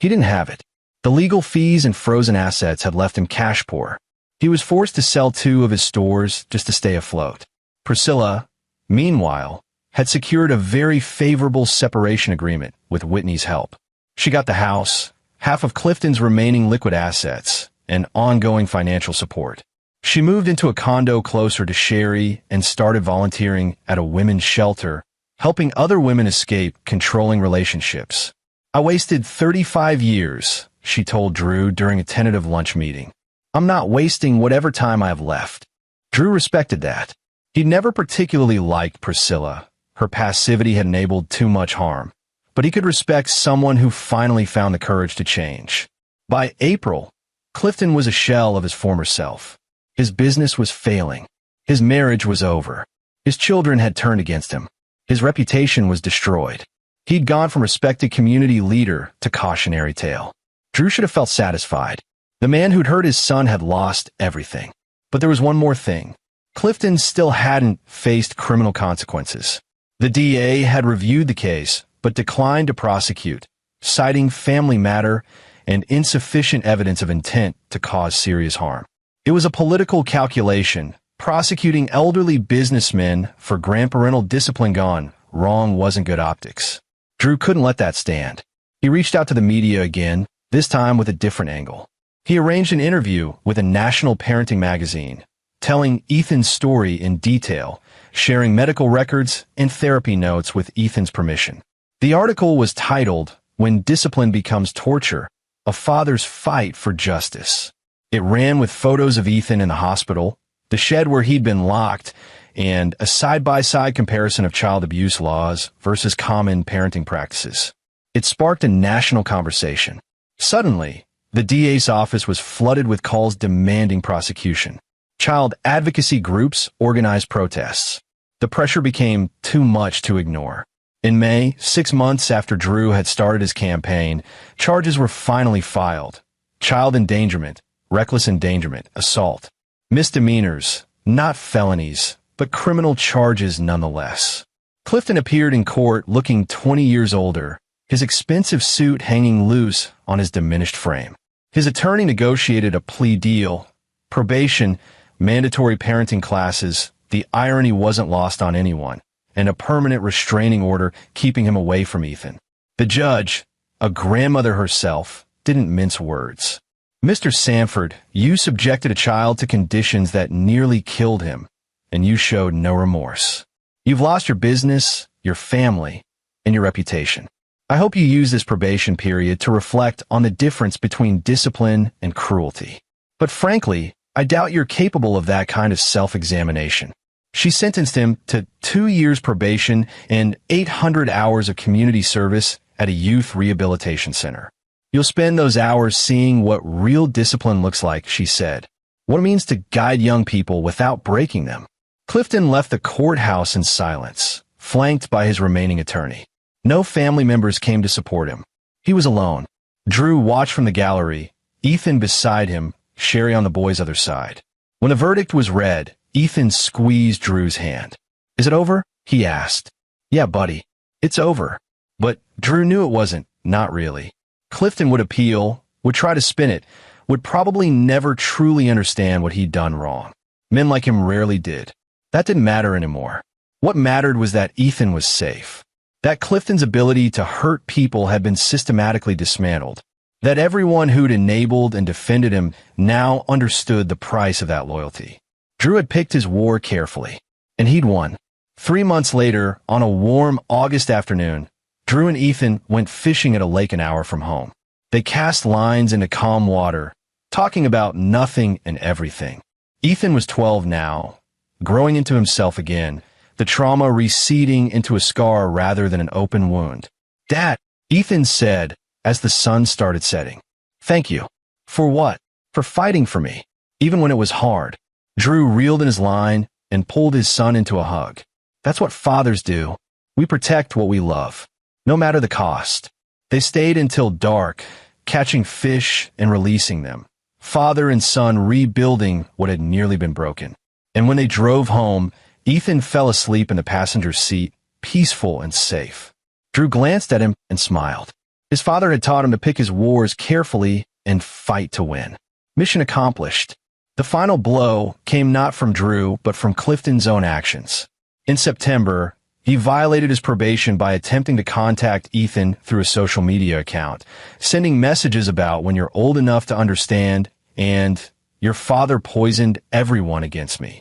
He didn't have it. The legal fees and frozen assets had left him cash poor. He was forced to sell 2 of his stores just to stay afloat. Priscilla, meanwhile, had secured a very favorable separation agreement with Whitney's help. She got the house, half of Clifton's remaining liquid assets, and ongoing financial support. She moved into a condo closer to Sherry and started volunteering at a women's shelter, helping other women escape controlling relationships. "I wasted 35 years, she told Drew during a tentative lunch meeting. "I'm not wasting whatever time I have left." Drew respected that. He never particularly liked Priscilla. Her passivity had enabled too much harm. But he could respect someone who finally found the courage to change. By April, Clifton was a shell of his former self. His business was failing. His marriage was over. His children had turned against him. His reputation was destroyed. He'd gone from respected community leader to cautionary tale. Drew should have felt satisfied. The man who'd hurt his son had lost everything. But there was one more thing. Clifton still hadn't faced criminal consequences. The DA had reviewed the case, but declined to prosecute, citing family matter and insufficient evidence of intent to cause serious harm. It was a political calculation. Prosecuting elderly businessmen for grandparental discipline gone wrong wasn't good optics. Drew couldn't let that stand. He reached out to the media again, this time with a different angle. He arranged an interview with a national parenting magazine, telling Ethan's story in detail, sharing medical records and therapy notes with Ethan's permission. The article was titled, "When Discipline Becomes Torture, A Father's Fight for Justice." It ran with photos of Ethan in the hospital, the shed where he'd been locked, and a side-by-side comparison of child abuse laws versus common parenting practices. It sparked a national conversation. Suddenly, the DA's office was flooded with calls demanding prosecution. Child advocacy groups organized protests. The pressure became too much to ignore. In May, 6 months after Drew had started his campaign, charges were finally filed. Child endangerment, reckless endangerment, assault. Misdemeanors, not felonies, but criminal charges nonetheless. Clifton appeared in court looking 20 years older, his expensive suit hanging loose on his diminished frame. His attorney negotiated a plea deal, probation, mandatory parenting classes, the irony wasn't lost on anyone, and a permanent restraining order keeping him away from Ethan. The judge, a grandmother herself, didn't mince words. "Mr. Sanford, you subjected a child to conditions that nearly killed him, and you showed no remorse. You've lost your business, your family, and your reputation. I hope you use this probation period to reflect on the difference between discipline and cruelty. But frankly, I doubt you're capable of that kind of self-examination." She sentenced him to 2 years probation and 800 hours of community service at a youth rehabilitation center. "You'll spend those hours seeing what real discipline looks like," she said. "What it means to guide young people without breaking them." Clifton left the courthouse in silence, flanked by his remaining attorney. No family members came to support him. He was alone. Drew watched from the gallery, Ethan beside him, Sherry on the boy's other side. When the verdict was read, Ethan squeezed Drew's hand. "Is it over?" he asked. "Yeah, buddy. It's over." But Drew knew it wasn't, not really. Clifton would appeal, would try to spin it, would probably never truly understand what he'd done wrong. Men like him rarely did. That didn't matter anymore. What mattered was that Ethan was safe. That Clifton's ability to hurt people had been systematically dismantled. That everyone who'd enabled and defended him now understood the price of that loyalty. Drew had picked his war carefully, and he'd won. 3 months later, on a warm August afternoon, Drew and Ethan went fishing at a lake an hour from home. They cast lines into calm water, talking about nothing and everything. Ethan was 12 now, growing into himself again, the trauma receding into a scar rather than an open wound. "Dad," Ethan said as the sun started setting. "Thank you." "For what?" "For fighting for me, even when it was hard." Drew reeled in his line and pulled his son into a hug. "That's what fathers do. We protect what we love, no matter the cost." They stayed until dark, catching fish and releasing them, father and son rebuilding what had nearly been broken. And when they drove home, Ethan fell asleep in the passenger seat, peaceful and safe. Drew glanced at him and smiled. His father had taught him to pick his wars carefully and fight to win. Mission accomplished. The final blow came not from Drew, but from Clifton's own actions. In September, he violated his probation by attempting to contact Ethan through a social media account, sending messages about when you're old enough to understand and "your father poisoned everyone against me."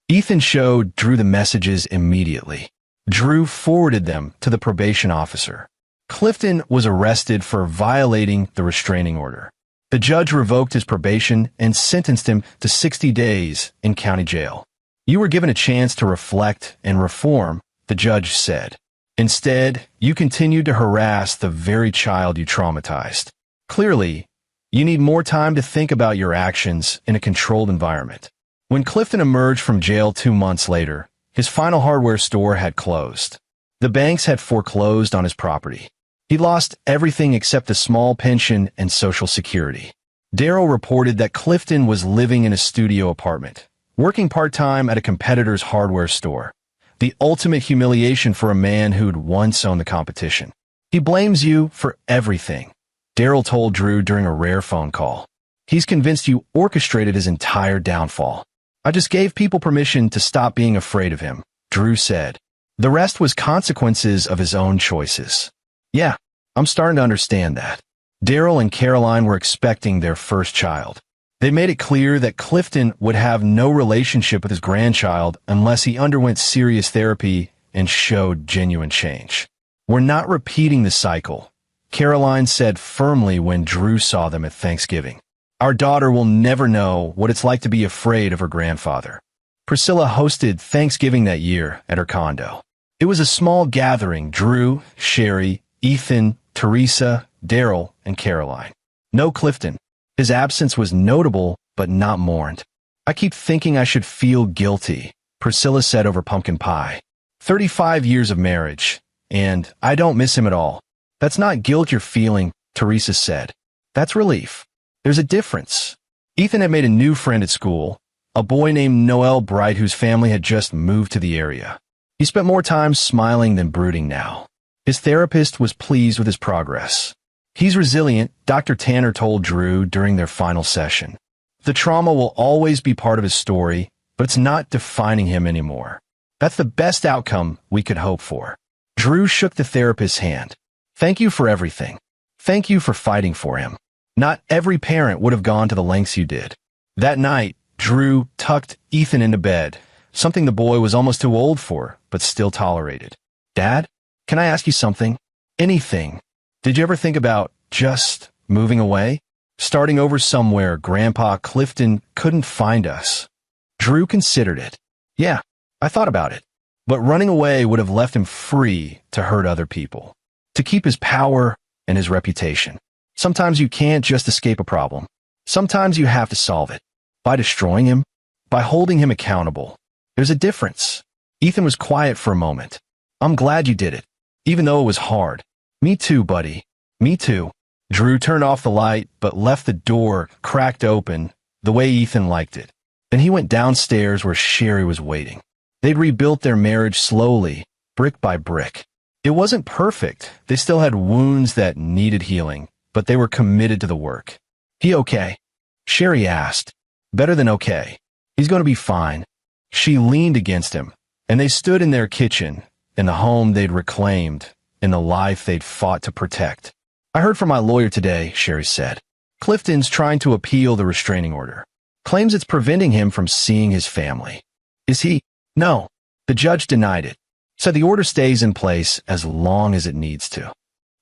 Ethan showed Drew the messages immediately. Drew forwarded them to the probation officer. Clifton was arrested for violating the restraining order. The judge revoked his probation and sentenced him to 60 days in county jail. "You were given a chance to reflect and reform," the judge said. "Instead, you continued to harass the very child you traumatized. Clearly, you need more time to think about your actions in a controlled environment." When Clifton emerged from jail 2 months later, his final hardware store had closed. The banks had foreclosed on his property. He lost everything except a small pension and Social Security. Daryl reported that Clifton was living in a studio apartment, working part-time at a competitor's hardware store. The ultimate humiliation for a man who'd once owned the competition. "He blames you for everything," Daryl told Drew during a rare phone call. "He's convinced you orchestrated his entire downfall." "I just gave people permission to stop being afraid of him," Drew said. "The rest was consequences of his own choices." "Yeah, I'm starting to understand that." Daryl and Caroline were expecting their first child. They made it clear that Clifton would have no relationship with his grandchild unless he underwent serious therapy and showed genuine change. "We're not repeating the cycle," Caroline said firmly when Drew saw them at Thanksgiving. "Our daughter will never know what it's like to be afraid of her grandfather." Priscilla hosted Thanksgiving that year at her condo. It was a small gathering: Drew, Sherry, Ethan, Teresa, Daryl, and Caroline. No Clifton. His absence was notable, but not mourned. "I keep thinking I should feel guilty," Priscilla said over pumpkin pie. 35 years of marriage, and I don't miss him at all. "That's not guilt you're feeling," Teresa said. "That's relief. There's a difference." Ethan had made a new friend at school, a boy named Noel Bright whose family had just moved to the area. He spent more time smiling than brooding now. His therapist was pleased with his progress. "He's resilient," Dr. Tanner told Drew during their final session. "The trauma will always be part of his story, but it's not defining him anymore. That's the best outcome we could hope for." Drew shook the therapist's hand. "Thank you for everything. Thank you for fighting for him. Not every parent would have gone to the lengths you did." That night, Drew tucked Ethan into bed, something the boy was almost too old for, but still tolerated. "Dad, can I ask you something? Anything. Did you ever think about just moving away? Starting over somewhere Grandpa Clifton couldn't find us?" Drew considered it. "Yeah, I thought about it. But running away would have left him free to hurt other people, to keep his power and his reputation. Sometimes you can't just escape a problem. Sometimes you have to solve it. By destroying him, by holding him accountable. There's a difference." Ethan was quiet for a moment. "I'm glad you did it, even though it was hard." "Me too, buddy. Me too." Drew turned off the light, but left the door cracked open the way Ethan liked it. Then he went downstairs where Sherry was waiting. They'd rebuilt their marriage slowly, brick by brick. It wasn't perfect. They still had wounds that needed healing, but they were committed to the work. "He okay?" Sherry asked. "Better than okay. He's going to be fine." She leaned against him, and they stood in their kitchen, in the home they'd reclaimed, in the life they'd fought to protect. "I heard from my lawyer today," Sherry said. "Clifton's trying to appeal the restraining order." claims it's preventing him from seeing his family. Is he? No. The judge denied it. Said the order stays in place as long as it needs to.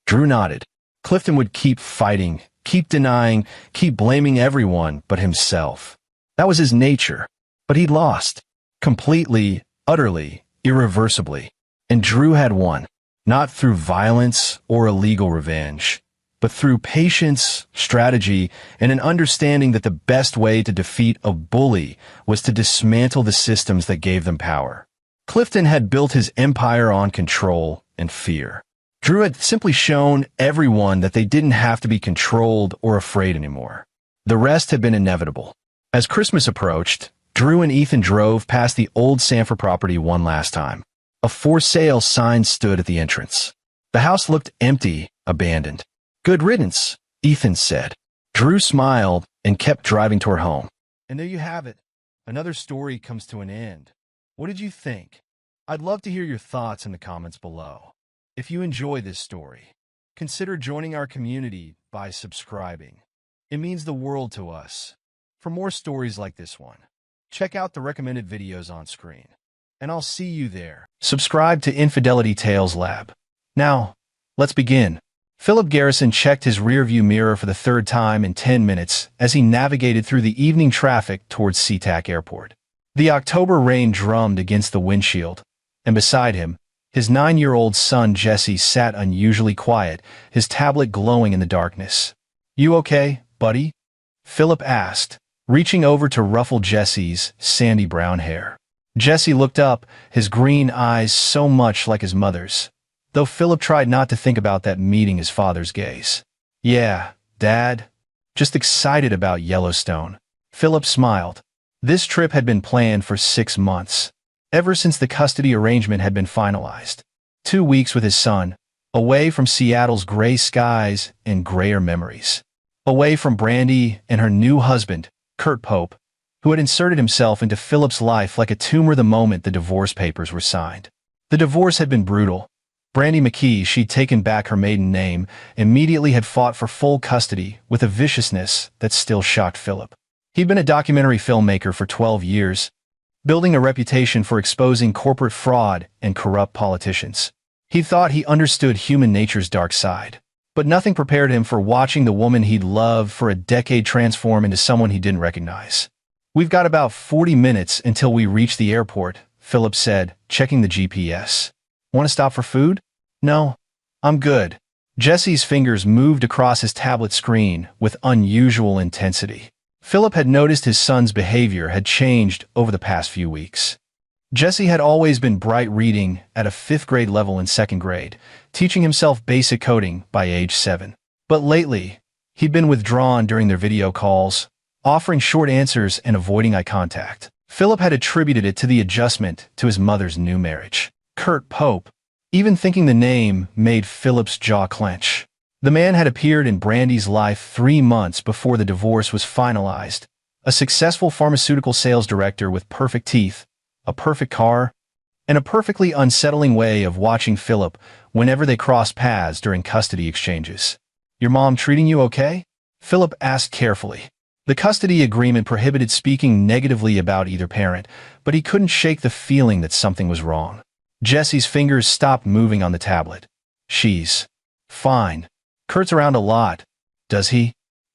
Drew nodded. Clifton would keep fighting, keep denying, keep blaming everyone but himself. That was his nature. But he'd lost. Completely, utterly, irreversibly. And Drew had won. Not through violence or illegal revenge, but through patience, strategy, and an understanding that the best way to defeat a bully was to dismantle the systems that gave them power. Clifton had built his empire on control and fear. Drew had simply shown everyone that they didn't have to be controlled or afraid anymore. The rest had been inevitable. As Christmas approached, Drew and Ethan drove past the old Sanford property one last time. A for sale sign stood at the entrance. The house looked empty, abandoned. Good riddance, Ethan said. Drew smiled and kept driving toward home. And there you have it. Another story comes to an end. What did you think? I'd love to hear your thoughts in the comments below. If you enjoy this story, consider joining our community by subscribing. It means the world to us. For more stories like this one, check out the recommended videos on screen. And I'll see you there. Subscribe to Infidelity Tales Lab. Now, let's begin. Philip Garrison checked his rearview mirror for the third time in 10 minutes as he navigated through the evening traffic towards SeaTac Airport. The October rain drummed against the windshield, and beside him, his 9-year-old son Jesse sat unusually quiet, his tablet glowing in the darkness. You okay, buddy? Philip asked, reaching over to ruffle Jesse's sandy brown hair. Jesse looked up, his green eyes so much like his mother's, though Philip tried not to think about that meeting his father's gaze. Yeah, Dad. Just excited about Yellowstone. Philip smiled. This trip had been planned for 6 months, ever since the custody arrangement had been finalized. 2 weeks with his son, away from Seattle's gray skies and grayer memories. Away from Brandy and her new husband, Kurt Pope, who had inserted himself into Philip's life like a tumor the moment the divorce papers were signed. The divorce had been brutal. Brandy McKee, she'd taken back her maiden name, immediately had fought for full custody with a viciousness that still shocked Philip. He'd been a documentary filmmaker for 12 years, building a reputation for exposing corporate fraud and corrupt politicians. He thought he understood human nature's dark side, but nothing prepared him for watching the woman he'd loved for a decade transform into someone he didn't recognize. We've got about 40 minutes until we reach the airport, Philip said, checking the GPS. Want to stop for food? No, I'm good. Jesse's fingers moved across his tablet screen with unusual intensity. Philip had noticed his son's behavior had changed over the past few weeks. Jesse had always been bright reading at a 5th grade level in 2nd grade, teaching himself basic coding by age 7. But lately, he'd been withdrawn during their video calls, offering short answers and avoiding eye contact. Philip had attributed it to the adjustment to his mother's new marriage. Kurt Pope. Even thinking the name made Philip's jaw clench. The man had appeared in Brandy's life 3 months before the divorce was finalized. A successful pharmaceutical sales director with perfect teeth, a perfect car, and a perfectly unsettling way of watching Philip whenever they crossed paths during custody exchanges. Your mom treating you okay? Philip asked carefully. The custody agreement prohibited speaking negatively about either parent, but he couldn't shake the feeling that something was wrong. Jesse's fingers stopped moving on the tablet. She's fine. Kurt's around a lot. Does he?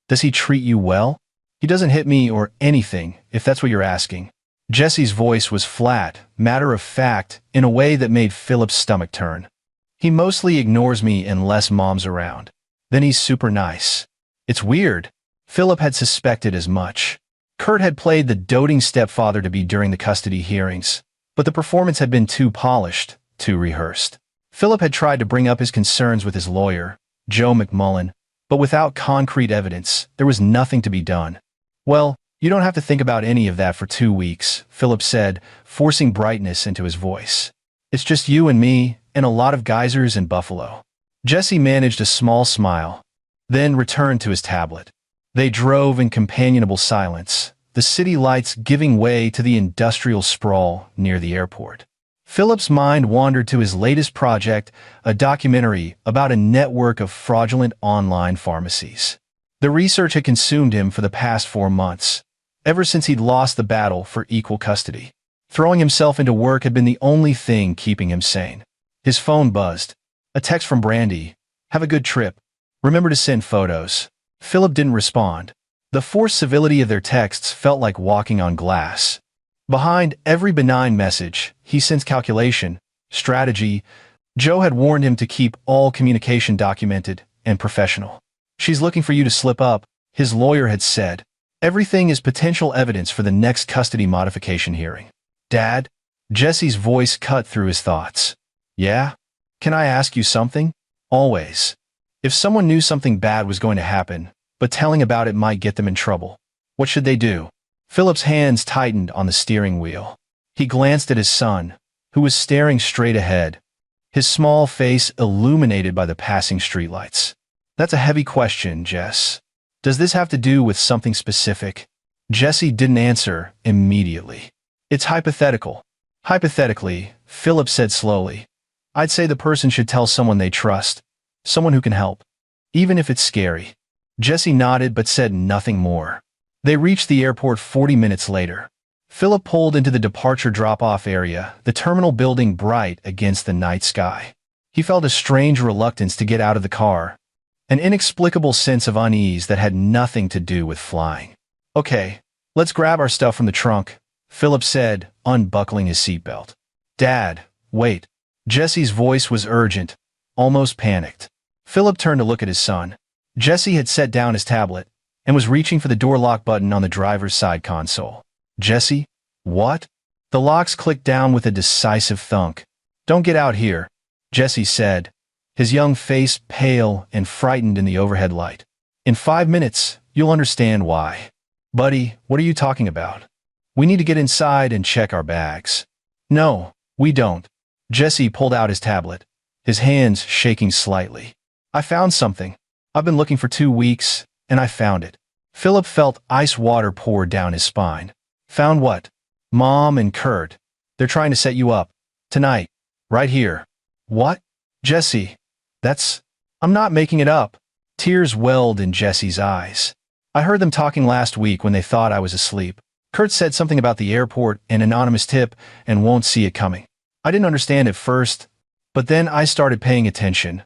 Does he treat you well? He doesn't hit me or anything, if that's what you're asking. Jesse's voice was flat, matter-of-fact, in a way that made Philip's stomach turn. He mostly ignores me unless Mom's around. Then he's super nice. It's weird. Philip had suspected as much. Kurt had played the doting stepfather to be during the custody hearings, but the performance had been too polished, too rehearsed. Philip had tried to bring up his concerns with his lawyer, Joe McMullen, but without concrete evidence, there was nothing to be done. Well, you don't have to think about any of that for 2 weeks, Philip said, forcing brightness into his voice. It's just you and me, and a lot of geysers in Buffalo. Jesse managed a small smile, then returned to his tablet. They drove in companionable silence, the city lights giving way to the industrial sprawl near the airport. Philip's mind wandered to his latest project, a documentary about a network of fraudulent online pharmacies. The research had consumed him for the past 4 months. ever since he'd lost the battle for equal custody. Throwing himself into work had been the only thing keeping him sane. His phone buzzed. A text from Brandy. "Have a good trip. Remember to send photos." Philip didn't respond. The forced civility of their texts felt like walking on glass. Behind every benign message, he sensed calculation, strategy. Joe had warned him to keep all communication documented and professional. "She's looking for you to slip up," his lawyer had said. "Everything is potential evidence for the next custody modification hearing." "Dad?" Jesse's voice cut through his thoughts. "Yeah? Can I ask you something?" "Always. If someone knew something bad was going to happen, but telling about it might get them in trouble, what should they do?" Philip's hands tightened on the steering wheel. He glanced at his son, who was staring straight ahead, his small face illuminated by the passing streetlights. "That's a heavy question, Jess. Does this have to do with something specific?" Jesse didn't answer immediately. "It's hypothetical." "Hypothetically," Philip said slowly, "I'd say the person should tell someone they trust, someone who can help, even if it's scary." Jesse nodded but said nothing more. They reached the airport 40 minutes later. Philip pulled into the departure drop-off area, the terminal building bright against the night sky. He felt a strange reluctance to get out of the car, an inexplicable sense of unease that had nothing to do with flying. "Okay, let's grab our stuff from the trunk," Philip said, unbuckling his seatbelt. "Dad, wait." Jesse's voice was urgent, almost panicked. Philip turned to look at his son. Jesse had set down his tablet and was reaching for the door lock button on the driver's side console. "Jesse? What?" The locks clicked down with a decisive thunk. "Don't get out here," Jesse said, his young face pale and frightened in the overhead light. "In 5 minutes, you'll understand why." "Buddy, what are you talking about? We need to get inside and check our bags." "No, we don't." Jesse pulled out his tablet, his hands shaking slightly. "I found something. I've been looking for 2 weeks, and I found it." Philip felt ice water pour down his spine. "Found what?" "Mom and Kurt. They're trying to set you up. Tonight. Right here." "What?" "Jesse. I'm not making it up." Tears welled in Jesse's eyes. "I heard them talking last week when they thought I was asleep. Kurt said something about the airport, an anonymous tip, and won't see it coming. I didn't understand at first, but then I started paying attention.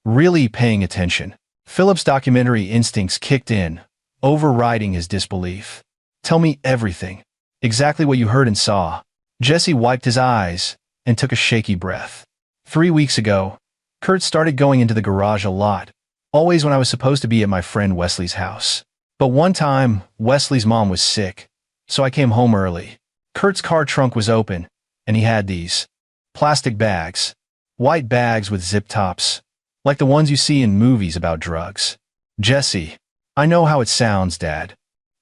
Really paying attention." Philip's documentary instincts kicked in, overriding his disbelief. "Tell me everything. Exactly what you heard and saw." Jesse wiped his eyes and took a shaky breath. 3 weeks ago, Kurt started going into the garage a lot, always when I was supposed to be at my friend Wesley's house. But one time, Wesley's mom was sick, so I came home early. Kurt's car trunk was open, and he had these plastic bags, white bags with zip tops, like the ones you see in movies about drugs. "Jesse, I know how it sounds, Dad,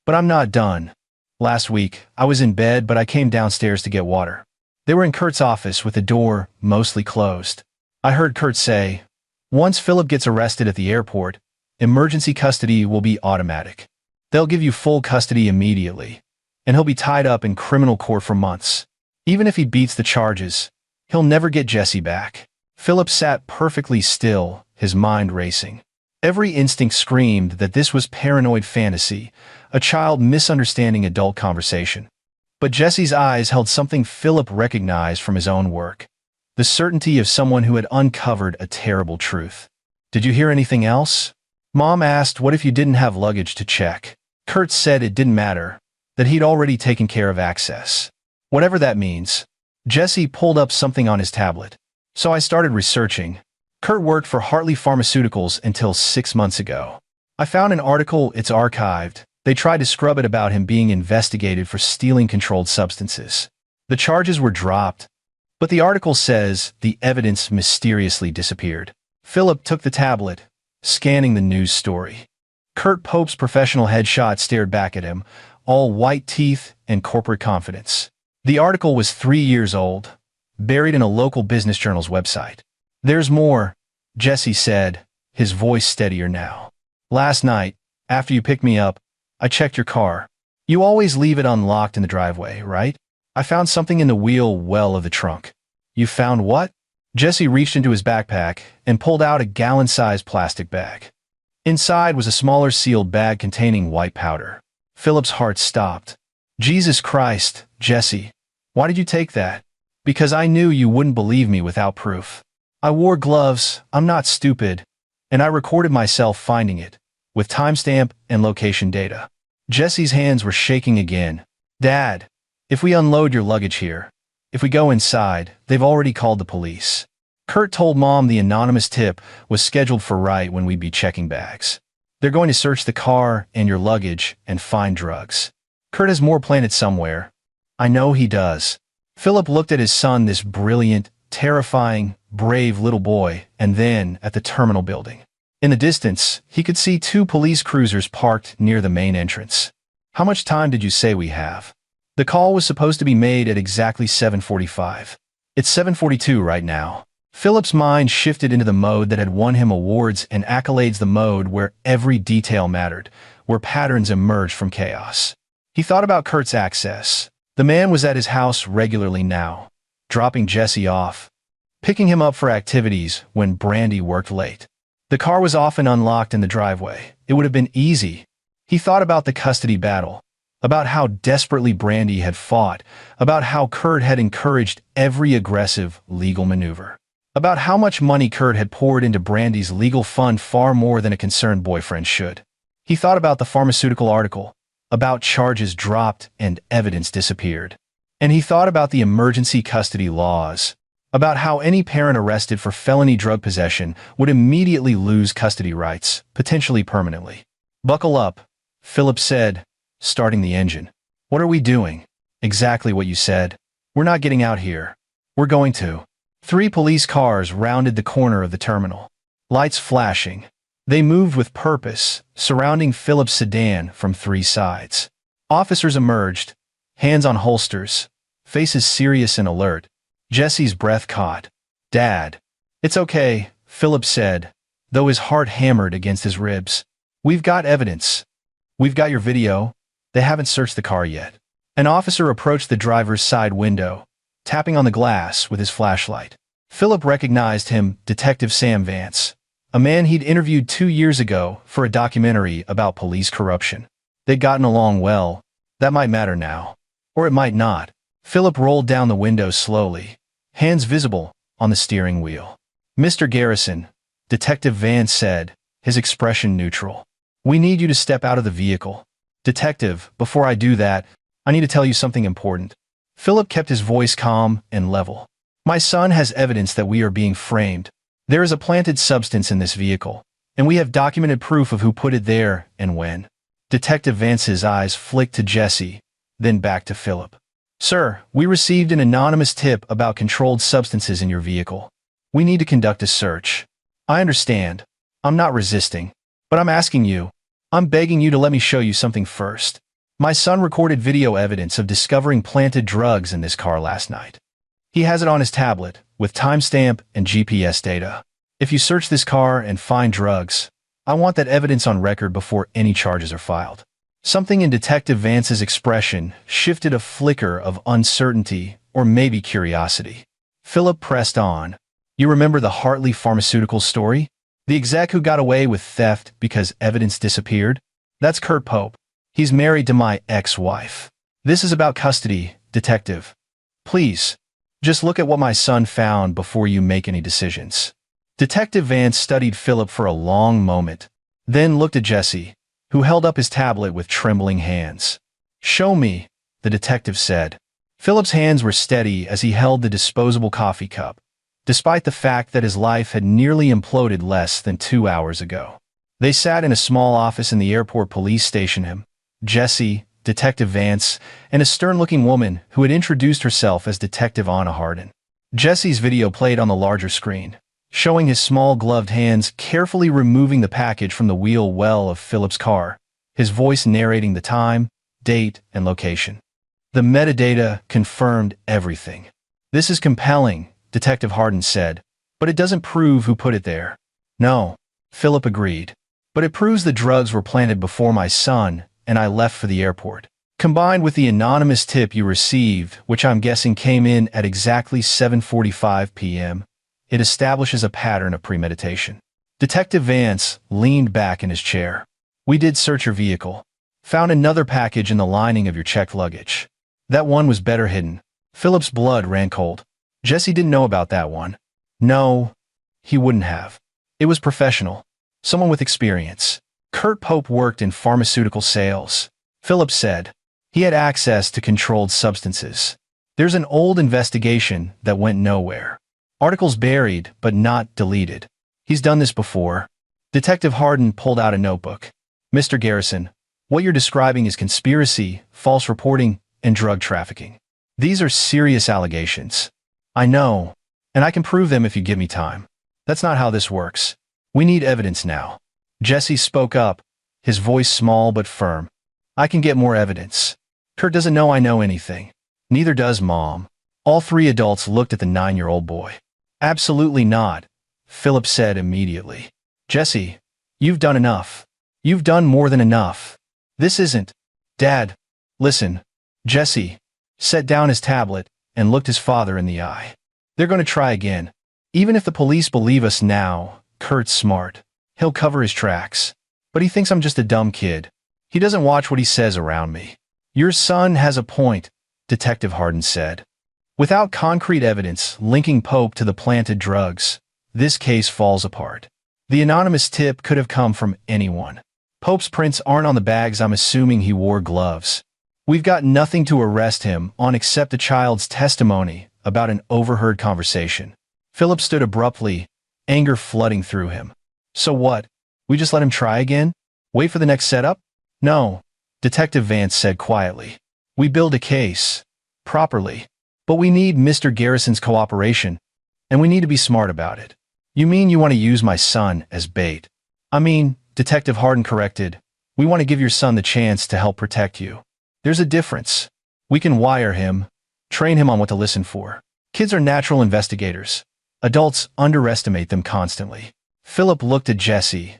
but I'm not done. Last week, I was in bed, but I came downstairs to get water. They were in Kurt's office with the door mostly closed. I heard Kurt say, 'Once Philip gets arrested at the airport, emergency custody will be automatic. They'll give you full custody immediately, and he'll be tied up in criminal court for months. Even if he beats the charges, he'll never get Jesse back.'" Philip sat perfectly still, his mind racing. Every instinct screamed that this was paranoid fantasy, a child misunderstanding adult conversation. But Jesse's eyes held something Philip recognized from his own work, the certainty of someone who had uncovered a terrible truth. "Did you hear anything else?" Mom asked what if you didn't have luggage to check. Kurt said it didn't matter, that he'd already taken care of access. Whatever that means. Jesse pulled up something on his tablet. "So I started researching. Kurt worked for Hartley Pharmaceuticals until 6 months ago. I found an article, it's archived. They tried to scrub it about him being investigated for stealing controlled substances. The charges were dropped, but the article says the evidence mysteriously disappeared." Philip took the tablet, scanning the news story. Kurt Pope's professional headshot stared back at him, all white teeth and corporate confidence. The article was 3 years old, buried in a local business journal's website. "There's more," Jesse said, his voice steadier now. "Last night, after you picked me up, I checked your car. You always leave it unlocked in the driveway, right? I found something in the wheel well of the trunk." "You found what?" Jesse reached into his backpack and pulled out a gallon-sized plastic bag. Inside was a smaller sealed bag containing white powder. Philip's heart stopped. Jesus Christ, Jesse. Why did you take that? Because I knew you wouldn't believe me without proof. I wore gloves, I'm not stupid, and I recorded myself finding it, with timestamp and location data. Jesse's hands were shaking again. Dad, if we unload your luggage here, if we go inside, they've already called the police. Kurt told Mom the anonymous tip was scheduled for right when we'd be checking bags. They're going to search the car and your luggage and find drugs. Kurt has more planted somewhere. I know he does. Philip looked at his son, this brilliant, terrifying, brave little boy, and then at the terminal building. In the distance, he could see 2 police cruisers parked near the main entrance. How much time did you say we have? The call was supposed to be made at exactly 7:45. It's 7:42 right now. Philip's mind shifted into the mode that had won him awards and accolades, the mode where every detail mattered, where patterns emerged from chaos. He thought about Kurt's access. The man was at his house regularly now, dropping Jesse off, picking him up for activities when Brandy worked late. The car was often unlocked in the driveway. It would have been easy. He thought about the custody battle, about how desperately Brandy had fought, about how Kurt had encouraged every aggressive legal maneuver, about how much money Kurt had poured into Brandy's legal fund, far more than a concerned boyfriend should. He thought about the pharmaceutical article, about charges dropped and evidence disappeared. And he thought about the emergency custody laws, about how any parent arrested for felony drug possession would immediately lose custody rights, potentially permanently. Buckle up, Philip said, starting the engine. What are we doing? Exactly what you said. We're not getting out here. We're going to. 3 police cars rounded the corner of the terminal, lights flashing. They moved with purpose, surrounding Philip's sedan from 3 sides. Officers emerged, hands on holsters, faces serious and alert. Jesse's breath caught. Dad. It's okay, Philip said, though his heart hammered against his ribs. We've got evidence. We've got your video. They haven't searched the car yet. An officer approached the driver's side window, tapping on the glass with his flashlight. Philip recognized him, Detective Sam Vance, a man he'd interviewed 2 years ago for a documentary about police corruption. They'd gotten along well. That might matter now. Or it might not. Philip rolled down the window slowly, hands visible on the steering wheel. Mr. Garrison, Detective Vance said, his expression neutral. We need you to step out of the vehicle. Detective, before I do that, I need to tell you something important. Philip kept his voice calm and level. My son has evidence that we are being framed. There is a planted substance in this vehicle, and we have documented proof of who put it there and when. Detective Vance's eyes flicked to Jesse, then back to Philip. Sir, we received an anonymous tip about controlled substances in your vehicle. We need to conduct a search. I understand. I'm not resisting. But I'm asking you. I'm begging you to let me show you something first. My son recorded video evidence of discovering planted drugs in this car last night. He has it on his tablet, with timestamp and GPS data. If you search this car and find drugs, I want that evidence on record before any charges are filed. Something in Detective Vance's expression shifted, a flicker of uncertainty or maybe curiosity. Philip pressed on. You remember the Hartley Pharmaceutical story? The exec who got away with theft because evidence disappeared? That's Kurt Pope. He's married to my ex-wife. This is about custody, Detective. Please, just look at what my son found before you make any decisions. Detective Vance studied Philip for a long moment, then looked at Jesse, who held up his tablet with trembling hands. Show me, the detective said. Philip's hands were steady as he held the disposable coffee cup, despite the fact that his life had nearly imploded less than 2 hours ago. They sat in a small office in the airport police station. Him, Jesse, Detective Vance, and a stern-looking woman who had introduced herself as Detective Anna Hardin. Jesse's video played on the larger screen, showing his small gloved hands carefully removing the package from the wheel well of Philip's car, his voice narrating the time, date, and location. The metadata confirmed everything. This is compelling, Detective Hardin said, but it doesn't prove who put it there. No, Philip agreed. But it proves the drugs were planted before my son and I left for the airport. Combined with the anonymous tip you received, which I'm guessing came in at exactly 7:45 p.m., it establishes a pattern of premeditation. Detective Vance leaned back in his chair. We did search your vehicle. Found another package in the lining of your checked luggage. That one was better hidden. Philip's blood ran cold. Jesse didn't know about that one. No, he wouldn't have. It was professional. Someone with experience. Kurt Pope worked in pharmaceutical sales. Philip said. He had access to controlled substances. There's an old investigation that went nowhere. Articles buried, but not deleted. He's done this before. Detective Harden pulled out a notebook. Mr. Garrison, what you're describing is conspiracy, false reporting, and drug trafficking. These are serious allegations. I know, and I can prove them if you give me time. That's not how this works. We need evidence now. Jesse spoke up, his voice small but firm. I can get more evidence. Kurt doesn't know I know anything. Neither does Mom. All three adults looked at the 9-year-old boy. Absolutely not, Philip said immediately. Jesse, you've done enough. You've done more than enough. This isn't. Dad, listen. Jesse set down his tablet and looked his father in the eye. They're going to try again. Even if the police believe us now, Kurt's smart. He'll cover his tracks. But he thinks I'm just a dumb kid. He doesn't watch what he says around me. Your son has a point, Detective Harden said. Without concrete evidence linking Pope to the planted drugs, this case falls apart. The anonymous tip could have come from anyone. Pope's prints aren't on the bags. I'm assuming he wore gloves. We've got nothing to arrest him on except a child's testimony about an overheard conversation. Philip stood abruptly, anger flooding through him. So what? We just let him try again? Wait for the next setup? No, Detective Vance said quietly. We build a case. Properly. But we need Mr. Garrison's cooperation, and we need to be smart about it. You mean you want to use my son as bait? I mean, Detective Harden corrected, we want to give your son the chance to help protect you. There's a difference. We can wire him, train him on what to listen for. Kids are natural investigators. Adults underestimate them constantly. Philip looked at Jesse,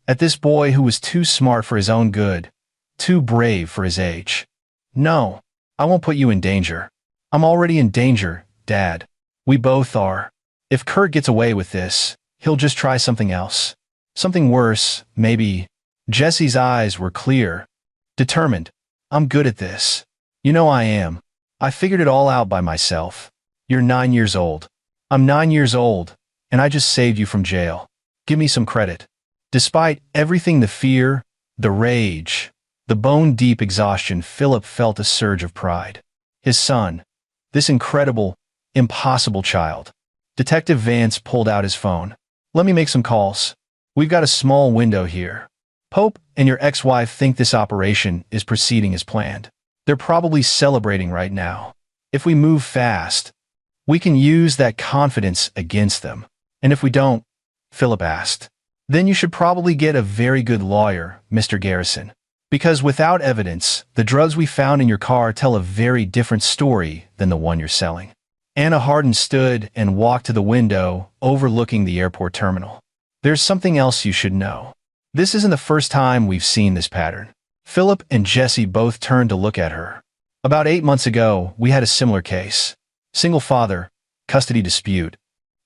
at this boy who was too smart for his own good, too brave for his age. No, I won't put you in danger. I'm already in danger, Dad. We both are. If Kurt gets away with this, he'll just try something else. Something worse, maybe. Jesse's eyes were clear, determined. I'm good at this. You know I am. I figured it all out by myself. You're 9 years old. I'm 9 years old, and I just saved you from jail. Give me some credit. Despite everything, the fear, the rage, the bone-deep exhaustion, Philip felt a surge of pride. His son, this incredible, impossible child. Detective Vance pulled out his phone. Let me make some calls. We've got a small window here. Pope and your ex-wife think this operation is proceeding as planned. They're probably celebrating right now. If we move fast, we can use that confidence against them. And if we don't, Philip asked, then you should probably get a very good lawyer, Mr. Garrison. Because without evidence, the drugs we found in your car tell a very different story than the one you're selling. Anna Harden stood and walked to the window overlooking the airport terminal. There's something else you should know. This isn't the first time we've seen this pattern. Philip and Jesse both turned to look at her. About 8 months ago, we had a similar case. Single father, custody dispute.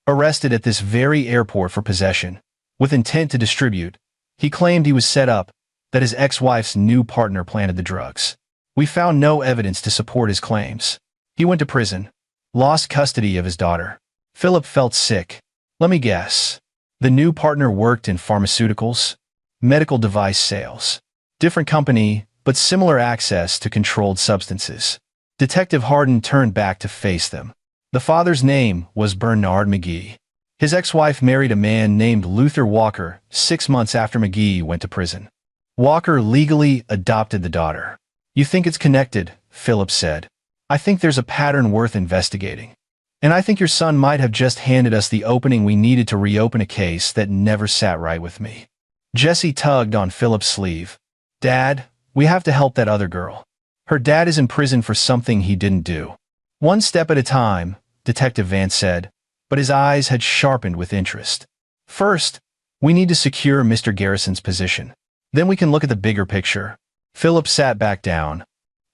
Arrested at this very airport for possession, with intent to distribute. He claimed he was set up, that his ex-wife's new partner planted the drugs. We found no evidence to support his claims. He went to prison, lost custody of his daughter. Philip felt sick. Let me guess. The new partner worked in pharmaceuticals, medical device sales. Different company, but similar access to controlled substances. Detective Harden turned back to face them. The father's name was Bernard McGee. His ex-wife married a man named Luther Walker 6 months after McGee went to prison. Walker legally adopted the daughter. You think it's connected, Philip said. I think there's a pattern worth investigating. And I think your son might have just handed us the opening we needed to reopen a case that never sat right with me. Jesse tugged on Philip's sleeve. Dad, we have to help that other girl. Her dad is in prison for something he didn't do. One step at a time, Detective Vance said, but his eyes had sharpened with interest. First, we need to secure Mr. Garrison's position. Then we can look at the bigger picture. Philip sat back down,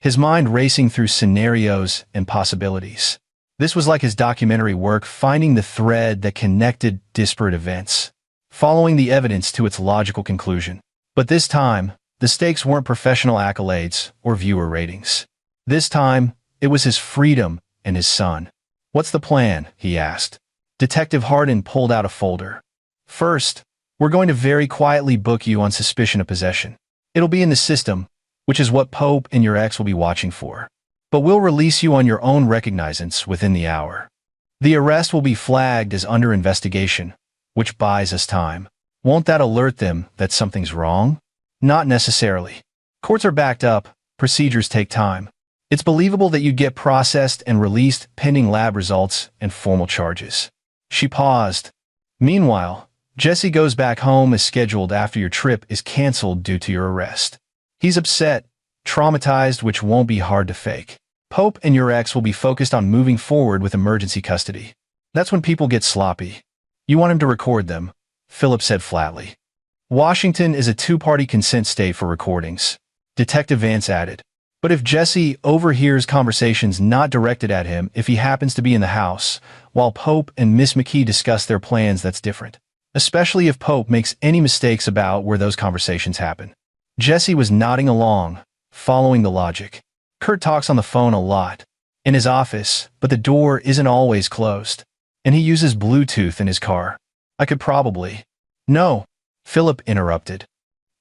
his mind racing through scenarios and possibilities. This was like his documentary work, finding the thread that connected disparate events, following the evidence to its logical conclusion. But this time, The stakes weren't professional accolades or viewer ratings. This time, it was his freedom and his son. "What's the plan?" he asked. Detective Hardin pulled out a folder. "First, we're going to very quietly book you on suspicion of possession. It'll be in the system, which is what Pope and your ex will be watching for. But we'll release you on your own recognizance within the hour. The arrest will be flagged as under investigation, which buys us time. Won't that alert them that something's wrong?" "Not necessarily. Courts are backed up, procedures take time. It's believable that you'd get processed and released pending lab results and formal charges." She paused. "Meanwhile, Jesse goes back home as scheduled after your trip is canceled due to your arrest. He's upset, traumatized, which won't be hard to fake. Pope and your ex will be focused on moving forward with emergency custody. That's when people get sloppy. You want him to record them," Philip said flatly. "Washington is a two-party consent state for recordings," Detective Vance added. "But if Jesse overhears conversations not directed at him if he happens to be in the house, while Pope and Miss McKee discuss their plans, that's different. Especially if Pope makes any mistakes about where those conversations happen." Jesse was nodding along, following the logic. "Kurt talks on the phone a lot. In his office, but the door isn't always closed. And he uses Bluetooth in his car. I could probably—" "No," Philip interrupted.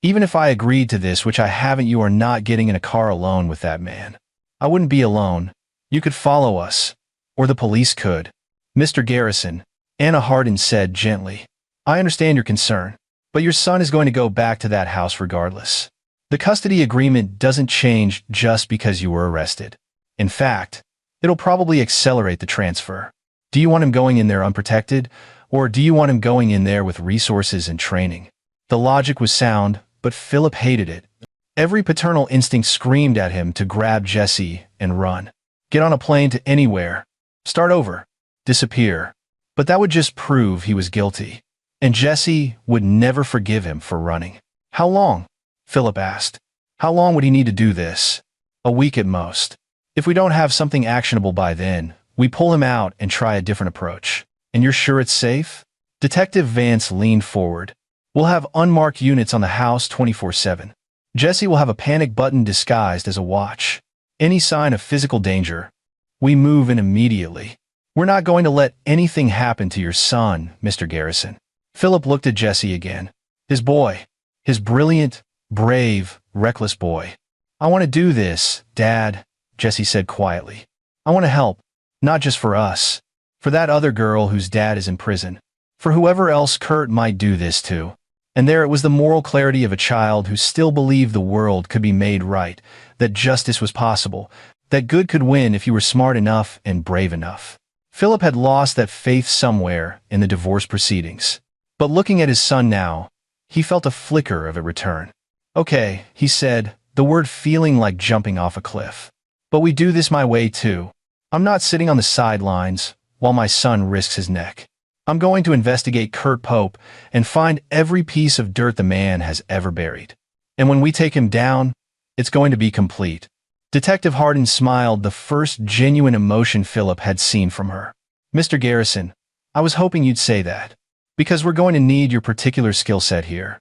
"Even if I agreed to this, which I haven't, you are not getting in a car alone with that man. I wouldn't be alone. You could follow us. Or the police could." "Mr. Garrison," Anna Hardin said gently, "I understand your concern, but your son is going to go back to that house regardless. The custody agreement doesn't change just because you were arrested. In fact, it'll probably accelerate the transfer. Do you want him going in there unprotected, or do you want him going in there with resources and training?" The logic was sound, but Philip hated it. Every paternal instinct screamed at him to grab Jesse and run. Get on a plane to anywhere. Start over. Disappear. But that would just prove he was guilty. And Jesse would never forgive him for running. "How long?" Philip asked. "How long would he need to do this?" "A week at most. If we don't have something actionable by then, we pull him out and try a different approach." "And you're sure it's safe?" Detective Vance leaned forward. "We'll have unmarked units on the house 24/7. Jesse will have a panic button disguised as a watch. Any sign of physical danger, we move in immediately. We're not going to let anything happen to your son, Mr. Garrison." Philip looked at Jesse again. His boy. His brilliant, brave, reckless boy. "I want to do this, Dad," Jesse said quietly. "I want to help. Not just for us. For that other girl whose dad is in prison. For whoever else Kurt might do this to." And there it was, the moral clarity of a child who still believed the world could be made right, that justice was possible, that good could win if you were smart enough and brave enough. Philip had lost that faith somewhere in the divorce proceedings. But looking at his son now, he felt a flicker of it return. "Okay," he said, the word feeling like jumping off a cliff. "But we do this my way too. I'm not sitting on the sidelines while my son risks his neck. I'm going to investigate Kurt Pope and find every piece of dirt the man has ever buried. And when we take him down, it's going to be complete." Detective Hardin smiled, the first genuine emotion Philip had seen from her. "Mr. Garrison, I was hoping you'd say that. Because we're going to need your particular skill set here.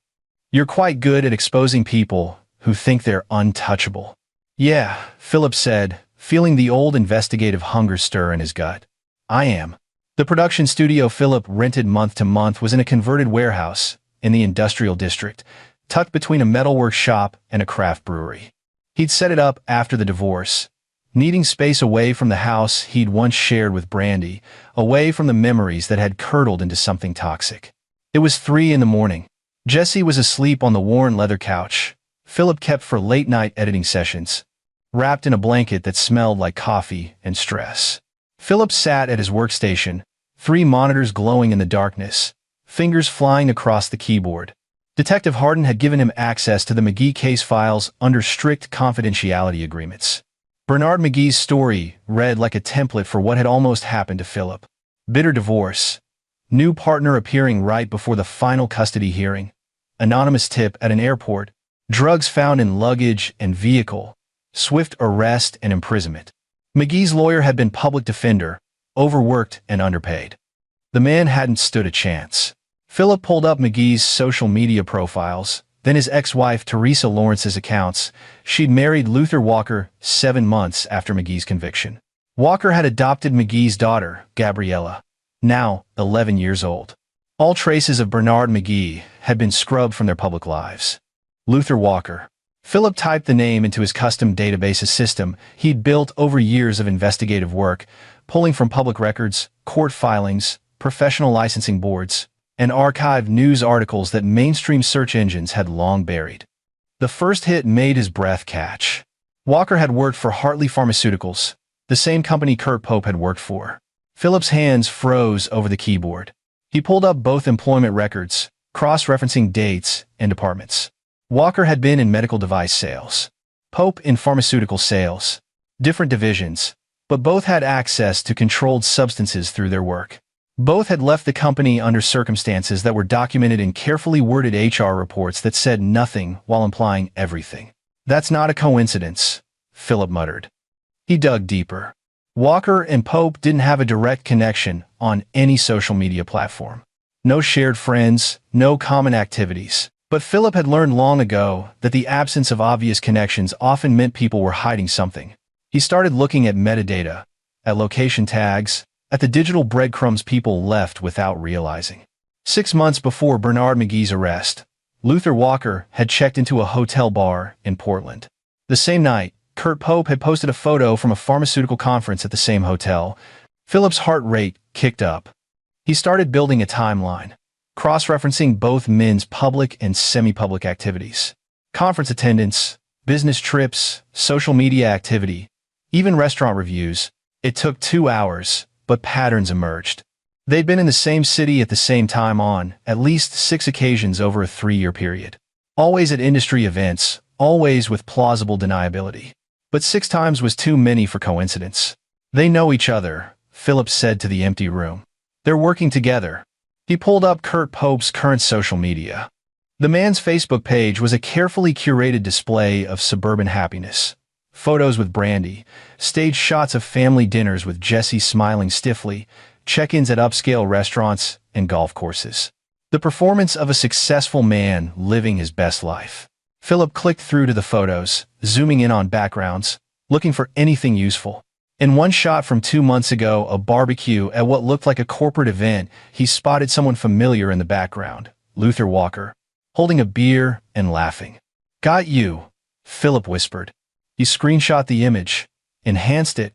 You're quite good at exposing people who think they're untouchable." "Yeah," Philip said, feeling the old investigative hunger stir in his gut. "I am." The production studio Philip rented month to month was in a converted warehouse in the industrial district, tucked between a metalwork shop and a craft brewery. He'd set it up after the divorce, needing space away from the house he'd once shared with Brandy, away from the memories that had curdled into something toxic. It was 3 a.m. Jesse was asleep on the worn leather couch Philip kept for late-night editing sessions, wrapped in a blanket that smelled like coffee and stress. Philip sat at his workstation, 3 monitors glowing in the darkness, fingers flying across the keyboard. Detective Hardin had given him access to the McGee case files under strict confidentiality agreements. Bernard McGee's story read like a template for what had almost happened to Philip. Bitter divorce, new partner appearing right before the final custody hearing, anonymous tip at an airport, drugs found in luggage and vehicle, swift arrest and imprisonment. McGee's lawyer had been public defender, overworked and underpaid. The man hadn't stood a chance. Philip pulled up McGee's social media profiles, Then his ex-wife Teresa Lawrence's accounts. She'd married Luther Walker 7 months after McGee's conviction. Walker had adopted McGee's daughter, Gabriella, now 11 years old. All traces of Bernard McGee had been scrubbed from their public lives. Luther Walker. Philip typed the name into his custom database system he'd built over years of investigative work, pulling from public records, court filings, professional licensing boards, and archived news articles that mainstream search engines had long buried. The first hit made his breath catch. Walker had worked for Hartley Pharmaceuticals, the same company Kurt Pope had worked for. Philip's hands froze over the keyboard. He pulled up both employment records, cross-referencing dates and departments. Walker had been in medical device sales, Pope in pharmaceutical sales. Different divisions, but both had access to controlled substances through their work. Both had left the company under circumstances that were documented in carefully worded HR reports that said nothing while implying everything. That's not a coincidence, Philip muttered. He dug deeper. Walker and Pope didn't have a direct connection on any social media platform. No shared friends, no common activities. But Philip had learned long ago that the absence of obvious connections often meant people were hiding something. He started looking at metadata, at location tags, at the digital breadcrumbs people left without realizing. 6 months before Bernard McGee's arrest, Luther Walker had checked into a hotel bar in Portland. The same night, Kurt Pope had posted a photo from a pharmaceutical conference at the same hotel. Philip's heart rate kicked up. He started building a timeline, cross-referencing both men's public and semi-public activities. Conference attendance, business trips, social media activity, even restaurant reviews. It took 2 hours, but patterns emerged. They'd been in the same city at the same time on at least 6 occasions over a 3-year period. Always at industry events, always with plausible deniability. But 6 times was too many for coincidence. They know each other, Philip said to the empty room. They're working together. He pulled up Kurt Pope's current social media. The man's Facebook page was a carefully curated display of suburban happiness. Photos with Brandy, staged shots of family dinners with Jesse smiling stiffly, check-ins at upscale restaurants and golf courses. The performance of a successful man living his best life. Philip clicked through to the photos, zooming in on backgrounds, looking for anything useful. In one shot from 2 months ago, a barbecue at what looked like a corporate event, he spotted someone familiar in the background, Luther Walker, holding a beer and laughing. "Got you," Philip whispered. He screenshot the image, enhanced it,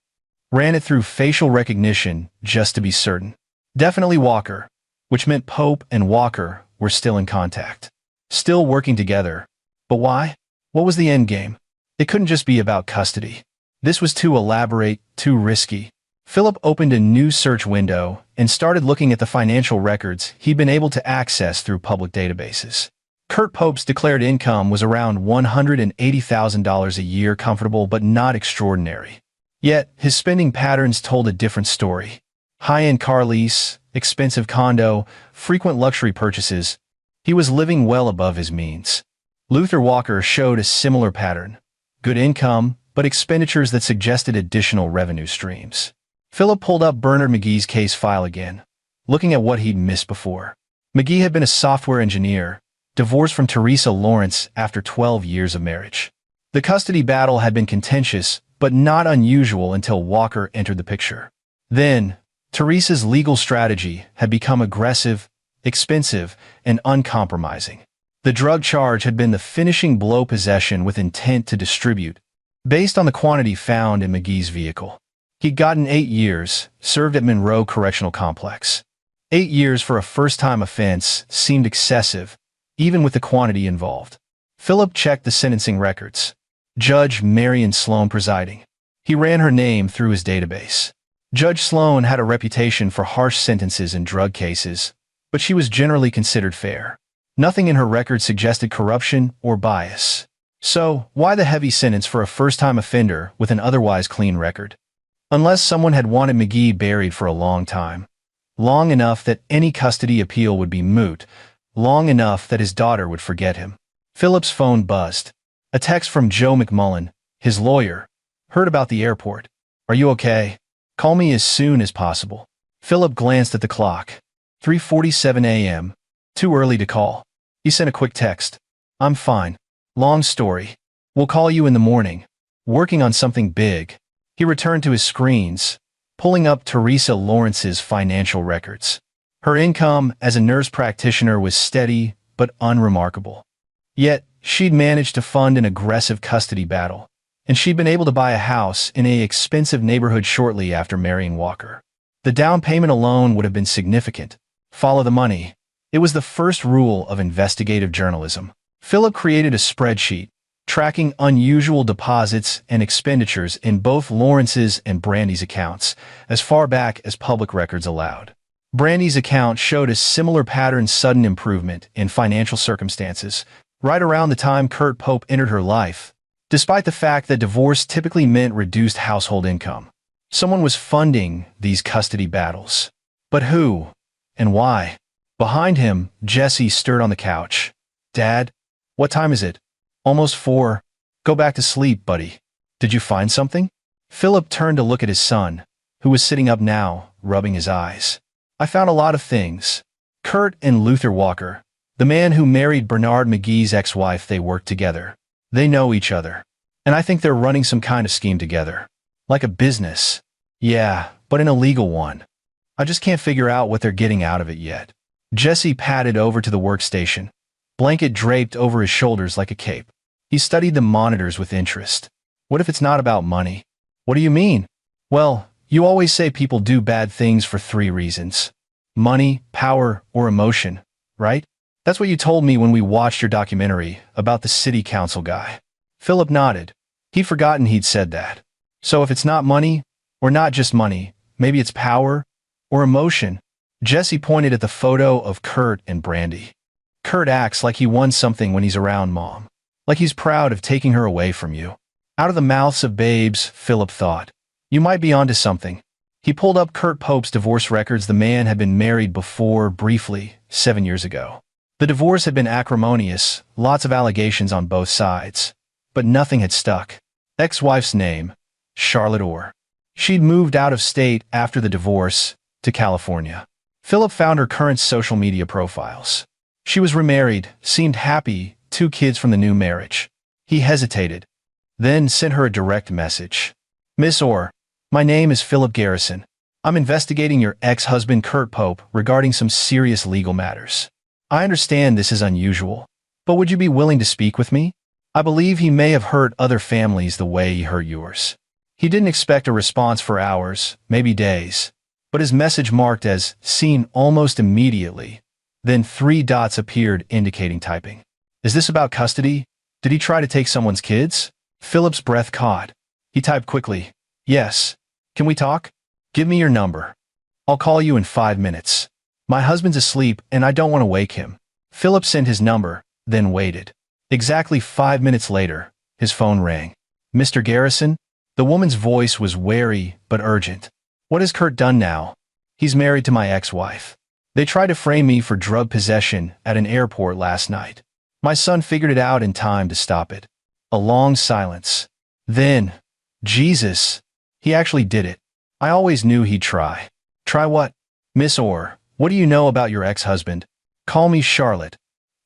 ran it through facial recognition just to be certain. Definitely Walker, which meant Pope and Walker were still in contact. Still working together. But why? What was the end game? It couldn't just be about custody. This was too elaborate, too risky. Philip opened a new search window and started looking at the financial records he'd been able to access through public databases. Kurt Pope's declared income was around $180,000 a year, comfortable but not extraordinary. Yet, his spending patterns told a different story. High-end car lease, expensive condo, frequent luxury purchases. He was living well above his means. Luther Walker showed a similar pattern. Good income, but expenditures that suggested additional revenue streams. Philip pulled up Bernard McGee's case file again, looking at what he'd missed before. McGee had been a software engineer, divorced from Teresa Lawrence after 12 years of marriage. The custody battle had been contentious, but not unusual until Walker entered the picture. Then, Teresa's legal strategy had become aggressive, expensive, and uncompromising. The drug charge had been the finishing blow, possession with intent to distribute, based on the quantity found in McGee's vehicle. He'd gotten 8 years, served at Monroe Correctional Complex. 8 years for a first-time offense seemed excessive, even with the quantity involved. Philip checked the sentencing records. Judge Marion Sloan presiding. He ran her name through his database. Judge Sloan had a reputation for harsh sentences in drug cases, but she was generally considered fair. Nothing in her record suggested corruption or bias. So, why the heavy sentence for a first-time offender with an otherwise clean record? Unless someone had wanted McGee buried for a long time. Long enough that any custody appeal would be moot. Long enough that his daughter would forget him. Philip's phone buzzed. A text from Joe McMullen, his lawyer. "Heard about the airport. Are you okay? Call me as soon as possible." Philip glanced at the clock. 3:47 a.m. Too early to call. He sent a quick text. I'm fine. Long story. We'll call you in the morning. Working on something big. He returned to his screens, pulling up Teresa Lawrence's financial records. Her income as a nurse practitioner was steady but unremarkable. Yet, she'd managed to fund an aggressive custody battle, and she'd been able to buy a house in an expensive neighborhood shortly after marrying Walker. The down payment alone would have been significant. Follow the money. It was the first rule of investigative journalism. Philip created a spreadsheet, tracking unusual deposits and expenditures in both Lawrence's and Brandy's accounts, as far back as public records allowed. Brandy's account showed a similar pattern: sudden improvement in financial circumstances, right around the time Kurt Pope entered her life. Despite the fact that divorce typically meant reduced household income, someone was funding these custody battles. But who? And why? Behind him, Jesse stirred on the couch. "Dad, what time is it?" "Almost 4. Go back to sleep, buddy." "Did you find something?" Philip turned to look at his son, who was sitting up now, rubbing his eyes. "I found a lot of things. Kurt and Luther Walker, the man who married Bernard McGee's ex-wife, they worked together. They know each other. And I think they're running some kind of scheme together. Like a business. Yeah, but an illegal one. I just can't figure out what they're getting out of it yet." Jesse padded over to the workstation, blanket draped over his shoulders like a cape. He studied the monitors with interest. "What if it's not about money?" "What do you mean?" "Well, you always say people do bad things for 3 reasons. Money, power, or emotion, right? That's what you told me when we watched your documentary about the city council guy." Philip nodded. He'd forgotten he'd said that. "So if it's not money, or not just money, maybe it's power, or emotion." Jesse pointed at the photo of Kurt and Brandy. "Kurt acts like he won something when he's around Mom. Like he's proud of taking her away from you." Out of the mouths of babes, Philip thought. You might be onto something. He pulled up Kurt Pope's divorce records. The man had been married before, briefly, 7 years ago. The divorce had been acrimonious, lots of allegations on both sides. But nothing had stuck. Ex-wife's name, Charlotte Orr. She'd moved out of state after the divorce, to California. Philip found her current social media profiles. She was remarried, seemed happy, 2 kids from the new marriage. He hesitated, then sent her a direct message. "Miss Orr, my name is Philip Garrison. I'm investigating your ex-husband Kurt Pope regarding some serious legal matters. I understand this is unusual, but would you be willing to speak with me? I believe he may have hurt other families the way he hurt yours." He didn't expect a response for hours, maybe days, but his message marked as seen almost immediately. Then 3 dots appeared indicating typing. "Is this about custody? Did he try to take someone's kids?" Philip's breath caught. He typed quickly, "Yes. Can we talk? Give me your number. I'll call you in 5 minutes. My husband's asleep and I don't want to wake him." Philip sent his number, then waited. Exactly 5 minutes later, his phone rang. "Mr. Garrison?" The woman's voice was wary but urgent. "What has Kurt done now?" "He's married to my ex-wife. They tried to frame me for drug possession at an airport last night. My son figured it out in time to stop it." A long silence. Then, "Jesus, he actually did it. I always knew he'd try." "Try what?" "Miss Orr, what do you know about your ex-husband?" "Call me Charlotte.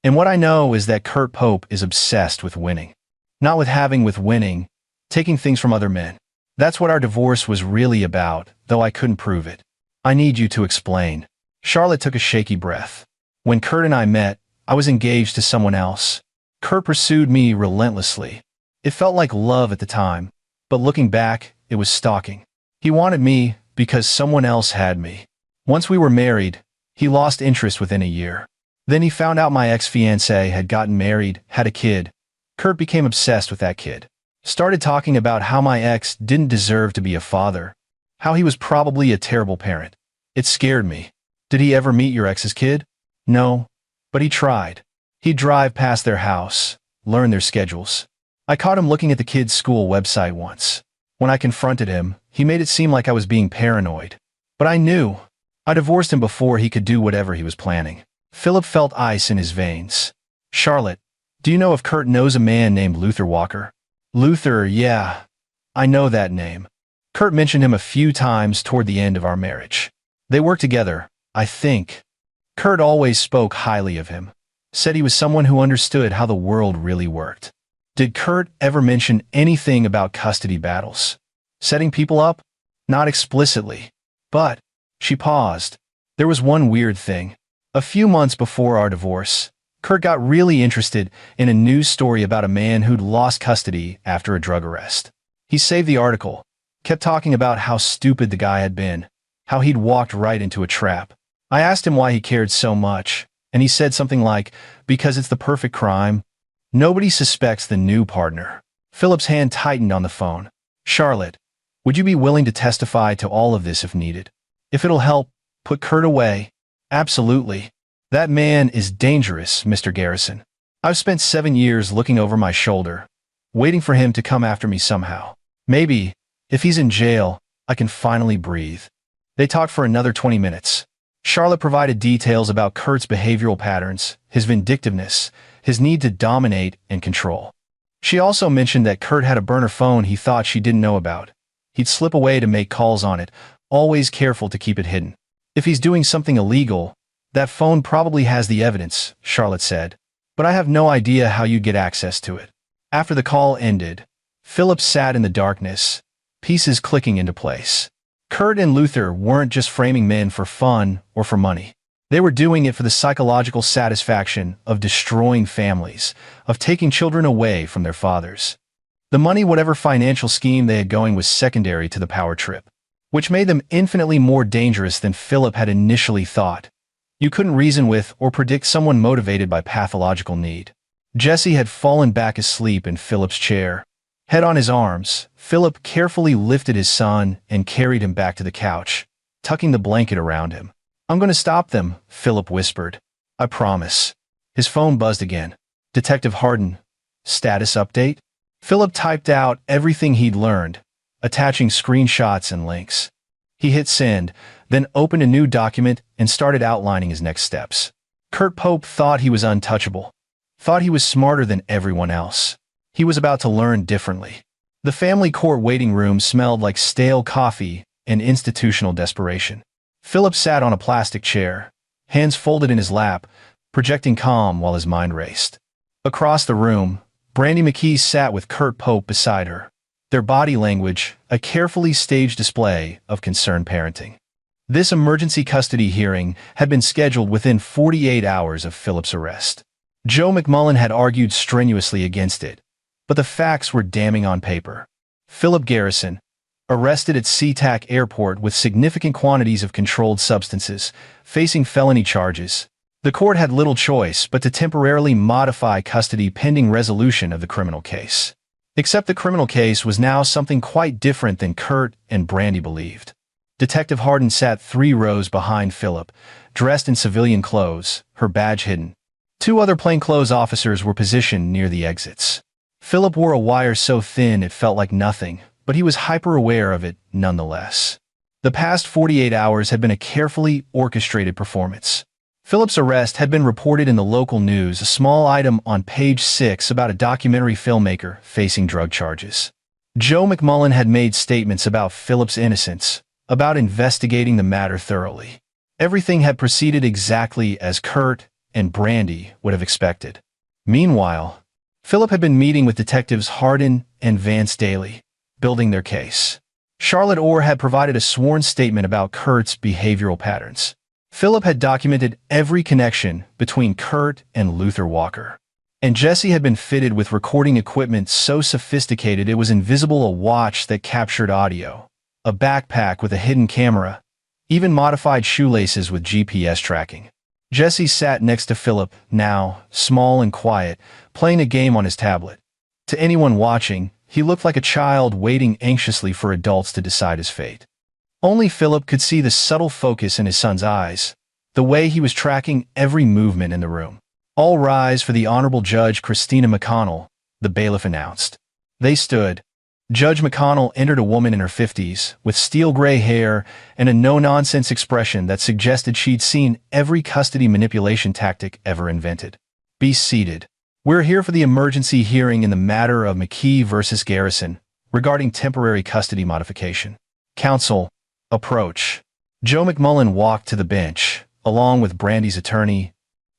And what I know is that Kurt Pope is obsessed with winning. Not with winning, taking things from other men. That's what our divorce was really about, though I couldn't prove it. I need you to explain." Charlotte took a shaky breath. "When Kurt and I met, I was engaged to someone else. Kurt pursued me relentlessly. It felt like love at the time, but looking back, it was stalking. He wanted me because someone else had me. Once we were married, he lost interest within a year. Then he found out my ex-fiancée had gotten married, had a kid. Kurt became obsessed with that kid. Started talking about how my ex didn't deserve to be a father, how he was probably a terrible parent. It scared me." "Did he ever meet your ex's kid?" "No, but he tried. He'd drive past their house, learn their schedules. I caught him looking at the kid's school website once. When I confronted him, he made it seem like I was being paranoid. But I knew. I divorced him before he could do whatever he was planning." Philip felt ice in his veins. "Charlotte, do you know if Kurt knows a man named Luther Walker?" "Luther, yeah. I know that name. Kurt mentioned him a few times toward the end of our marriage. They worked together, I think. Kurt always spoke highly of him. said he was someone who understood how the world really worked. Did Kurt ever mention anything about custody battles? Setting people up? Not explicitly. But, she paused. There was one weird thing. A few months before our divorce, Kurt got really interested in a news story about a man who'd lost custody after a drug arrest. He saved the article, kept talking about how stupid the guy had been, how he'd walked right into a trap. I asked him why he cared so much, and he said something like, because it's the perfect crime. Nobody suspects the new partner. Philip's hand tightened on the phone. Charlotte, would you be willing to testify to all of this if needed? If it'll help, put Kurt away. Absolutely. That man is dangerous, Mr. Garrison. I've spent 7 years looking over my shoulder, waiting for him to come after me somehow. Maybe, if he's in jail, I can finally breathe. They talked for another 20 minutes. Charlotte provided details about Kurt's behavioral patterns, his vindictiveness, his need to dominate and control. She also mentioned that Kurt had a burner phone he thought she didn't know about. He'd slip away to make calls on it, always careful to keep it hidden. If he's doing something illegal, that phone probably has the evidence, Charlotte said. But I have no idea how you'd get access to it. After the call ended, Philip sat in the darkness, pieces clicking into place. Kurt and Luther weren't just framing men for fun or for money. They were doing it for the psychological satisfaction of destroying families, of taking children away from their fathers. The money, whatever financial scheme they had going, was secondary to the power trip, which made them infinitely more dangerous than Philip had initially thought. You couldn't reason with or predict someone motivated by pathological need. Jesse had fallen back asleep in Philip's chair. Head on his arms, Philip carefully lifted his son and carried him back to the couch, tucking the blanket around him. I'm going to stop them, Philip whispered. I promise. His phone buzzed again. Detective Harden. Status update? Philip typed out everything he'd learned, attaching screenshots and links. He hit send, then opened a new document and started outlining his next steps. Kurt Pope thought he was untouchable, thought he was smarter than everyone else. He was about to learn differently. The family court waiting room smelled like stale coffee and institutional desperation. Philip sat on a plastic chair, hands folded in his lap, projecting calm while his mind raced. Across the room, Brandy McKee sat with Kurt Pope beside her, their body language a carefully staged display of concerned parenting. This emergency custody hearing had been scheduled within 48 hours of Philip's arrest. Joe McMullen had argued strenuously against it, but the facts were damning on paper. Philip Garrison, arrested at SeaTac Airport with significant quantities of controlled substances, facing felony charges. The court had little choice but to temporarily modify custody pending resolution of the criminal case. Except the criminal case was now something quite different than Kurt and Brandy believed. Detective Harden sat 3 rows behind Philip, dressed in civilian clothes, her badge hidden. 2 other plainclothes officers were positioned near the exits. Philip wore a wire so thin it felt like nothing, but he was hyper-aware of it nonetheless. The past 48 hours had been a carefully orchestrated performance. Philip's arrest had been reported in the local news, a small item on page 6 about a documentary filmmaker facing drug charges. Joe McMullen had made statements about Philip's innocence, about investigating the matter thoroughly. Everything had proceeded exactly as Kurt and Brandy would have expected. Meanwhile, Philip had been meeting with detectives Harden and Vance daily, building their case. Charlotte Orr had provided a sworn statement about Kurt's behavioral patterns. Philip had documented every connection between Kurt and Luther Walker. And Jesse had been fitted with recording equipment so sophisticated it was invisible, a watch that captured audio, a backpack with a hidden camera, even modified shoelaces with GPS tracking. Jesse sat next to Philip, now small and quiet, playing a game on his tablet. To anyone watching, he looked like a child waiting anxiously for adults to decide his fate. Only Philip could see the subtle focus in his son's eyes, the way he was tracking every movement in the room. All rise for the Honorable Judge Christina McConnell, the bailiff announced. They stood. Judge McConnell entered, a woman in her 50s, with steel-gray hair and a no-nonsense expression that suggested she'd seen every custody manipulation tactic ever invented. Be seated. We're here for the emergency hearing in the matter of McKee versus Garrison, regarding temporary custody modification. Counsel, approach. Joe McMullen walked to the bench, along with Brandy's attorney,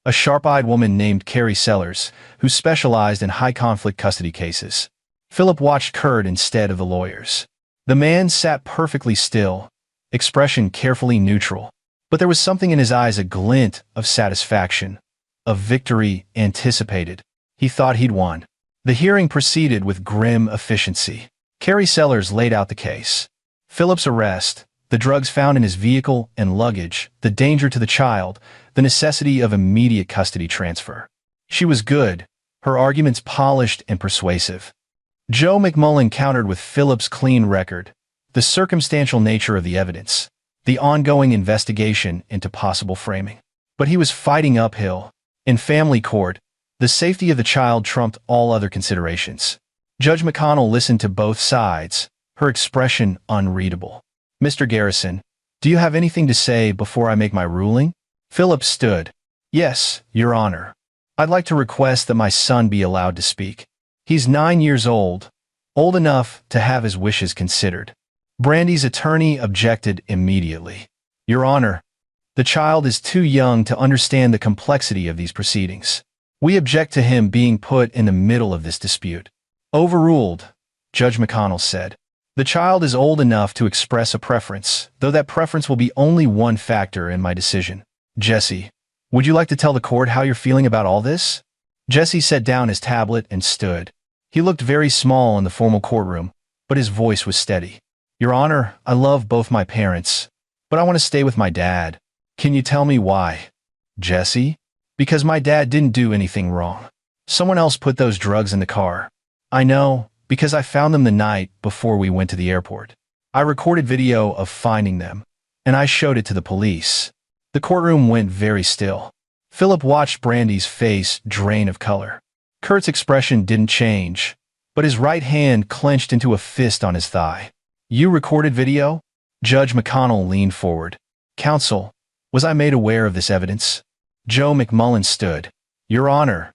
a sharp-eyed woman named Carrie Sellers, who specialized in high-conflict custody cases. Philip watched Kurt instead of the lawyers. The man sat perfectly still, expression carefully neutral, but there was something in his eyes, a glint of satisfaction, of victory anticipated. He thought he'd won. The hearing proceeded with grim efficiency. Carrie Sellers laid out the case. Philip's arrest, the drugs found in his vehicle and luggage, the danger to the child, the necessity of immediate custody transfer. She was good, her arguments polished and persuasive. Joe McMullen countered with Philip's clean record, the circumstantial nature of the evidence, the ongoing investigation into possible framing. But he was fighting uphill. In family court, the safety of the child trumped all other considerations. Judge McConnell listened to both sides, her expression unreadable. "Mr. Garrison, do you have anything to say before I make my ruling?" Philip stood. "Yes, Your Honor. I'd like to request that my son be allowed to speak. He's 9 years old enough to have his wishes considered." Brandy's attorney objected immediately. "Your Honor, the child is too young to understand the complexity of these proceedings. We object to him being put in the middle of this dispute." "Overruled," Judge McConnell said. "The child is old enough to express a preference, though that preference will be only one factor in my decision. Jesse, would you like to tell the court how you're feeling about all this?" Jesse set down his tablet and stood. He looked very small in the formal courtroom, but his voice was steady. "Your Honor, I love both my parents, but I want to stay with my dad. Can you tell me why?" "Jesse? Because my dad didn't do anything wrong. Someone else put those drugs in the car. I know, because I found them the night before we went to the airport. I recorded video of finding them, and I showed it to the police." The courtroom went very still. Philip watched Brandy's face drain of color. Kurt's expression didn't change, but his right hand clenched into a fist on his thigh. "You recorded video?" Judge McConnell leaned forward. "Counsel, was I made aware of this evidence?" Joe McMullen stood. "Your Honor,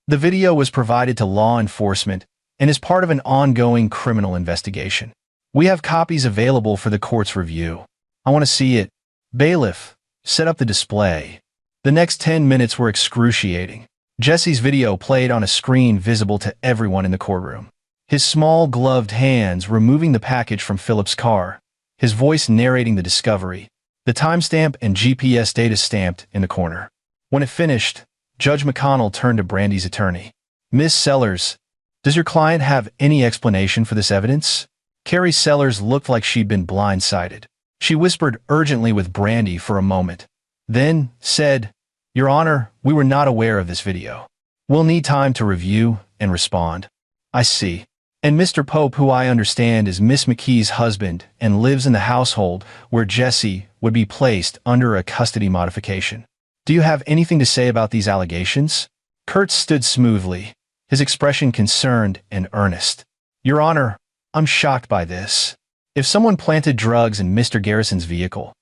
the video was provided to law enforcement and is part of an ongoing criminal investigation. We have copies available for the court's review. I want to see it." "Bailiff, set up the display." The next 10 minutes were excruciating. Jesse's video played on a screen visible to everyone in the courtroom. His small gloved hands removing the package from Philip's car, his voice narrating the discovery, the timestamp and GPS data stamped in the corner. When it finished, Judge McConnell turned to Brandy's attorney. "Miss Sellers, does your client have any explanation for this evidence?" Carrie Sellers looked like she'd been blindsided. She whispered urgently with Brandy for a moment, then said, "Your Honor, we were not aware of this video. We'll need time to review and respond." "I see. And Mr. Pope, who I understand is Miss McKee's husband and lives in the household where Jesse would be placed under a custody modification. Do you have anything to say about these allegations?" Kurt stood smoothly, his expression concerned and earnest. "Your Honor, I'm shocked by this. If someone planted drugs in Mr. Garrison's vehicle,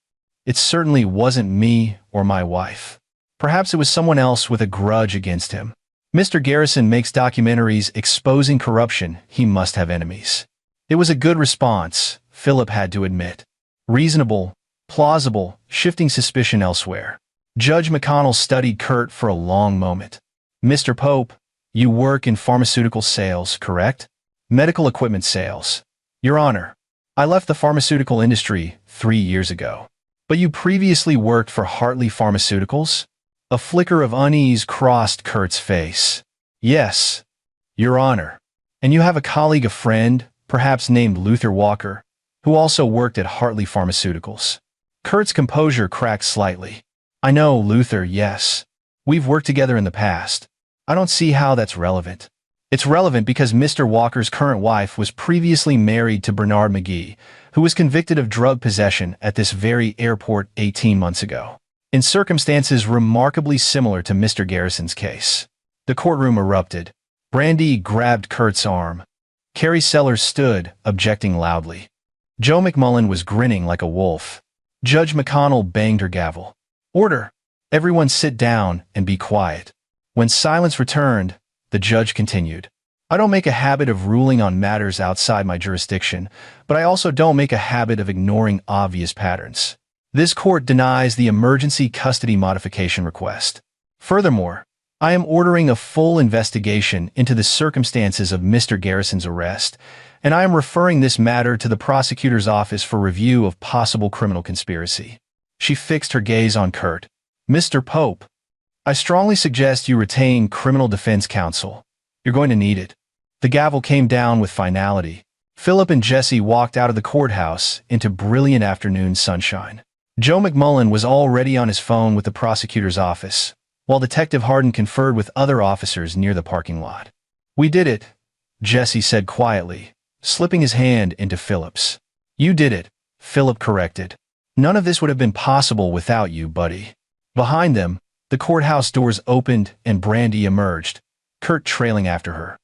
it certainly wasn't me or my wife. Perhaps it was someone else with a grudge against him. Mr. Garrison makes documentaries exposing corruption. He must have enemies." It was a good response, Philip had to admit. Reasonable, plausible, shifting suspicion elsewhere. Judge McConnell studied Kurt for a long moment. "Mr. Pope, you work in pharmaceutical sales, correct?" "Medical equipment sales." "Your Honor, I left the pharmaceutical industry 3 years ago." "But you previously worked for Hartley Pharmaceuticals?" A flicker of unease crossed Kurt's face. "Yes, Your Honor. And you have a colleague, a friend, perhaps named Luther Walker, who also worked at Hartley Pharmaceuticals." Kurt's composure cracked slightly. "I know Luther, yes. We've worked together in the past. I don't see how that's relevant." "It's relevant because Mr. Walker's current wife was previously married to Bernard McGee, who was convicted of drug possession at this very airport 18 months ago, in circumstances remarkably similar to Mr. Garrison's case." The courtroom erupted. Brandy grabbed Kurt's arm. Carrie Sellers stood, objecting loudly. Joe McMullen was grinning like a wolf. Judge McConnell banged her gavel. "Order! Everyone sit down and be quiet." When silence returned, the judge continued. "I don't make a habit of ruling on matters outside my jurisdiction, but I also don't make a habit of ignoring obvious patterns. This court denies the emergency custody modification request. Furthermore, I am ordering a full investigation into the circumstances of Mr. Garrison's arrest, and I am referring this matter to the prosecutor's office for review of possible criminal conspiracy. She fixed her gaze on Kurt. Mr. Pope, I strongly suggest you retain criminal defense counsel. You're going to need it. The gavel came down with finality. Philip and Jesse walked out of the courthouse into brilliant afternoon sunshine. Joe McMullen was already on his phone with the prosecutor's office, while Detective Harden conferred with other officers near the parking lot. We did it, Jesse said quietly, slipping his hand into Philip's. You did it, Philip corrected. None of this would have been possible without you, buddy. Behind them, the courthouse doors opened and Brandy emerged, Kurt trailing after her.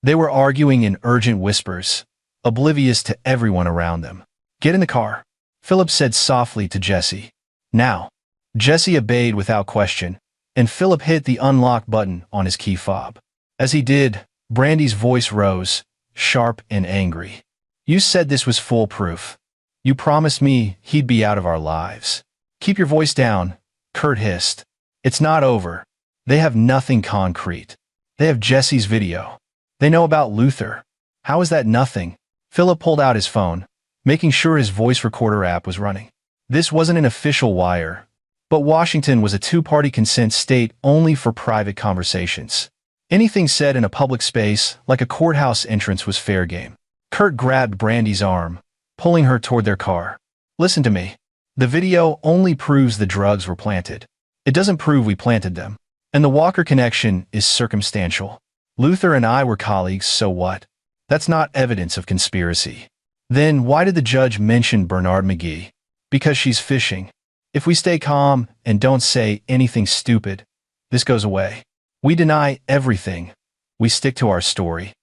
They were arguing in urgent whispers, oblivious to everyone around them. Get in the car, Philip said softly to Jesse. Now. Jesse obeyed without question, and Philip hit the unlock button on his key fob. As he did, Brandy's voice rose, sharp and angry. You said this was foolproof. You promised me he'd be out of our lives. Keep your voice down, Kurt hissed. It's not over. They have nothing concrete. They have Jesse's video. They know about Luther. How is that nothing? Philip pulled out his phone, making sure his voice recorder app was running. This wasn't an official wire, but Washington was a two-party consent state only for private conversations. Anything said in a public space, like a courthouse entrance, was fair game. Kurt grabbed Brandy's arm, pulling her toward their car. Listen to me. The video only proves the drugs were planted. It doesn't prove we planted them. And the Walker connection is circumstantial. Luther and I were colleagues, so what? That's not evidence of conspiracy. Then why did the judge mention Bernard McGee? Because she's fishing. If we stay calm and don't say anything stupid, this goes away. We deny everything. We stick to our story.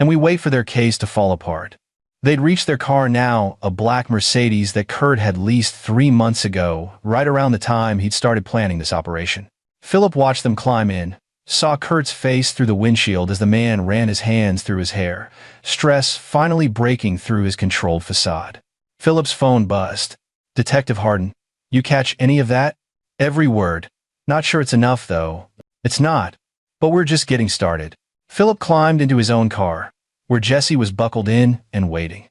And we wait for their case to fall apart. They'd reached their car now, a black Mercedes that Kurt had leased 3 months ago, right around the time he'd started planning this operation. Philip watched them climb in, saw Kurt's face through the windshield as the man ran his hands through his hair, stress finally breaking through his controlled facade. Philip's phone buzzed. Detective Harden, you catch any of that? Every word. Not sure it's enough, though. It's not. But we're just getting started. Philip climbed into his own car, where Jesse was buckled in and waiting.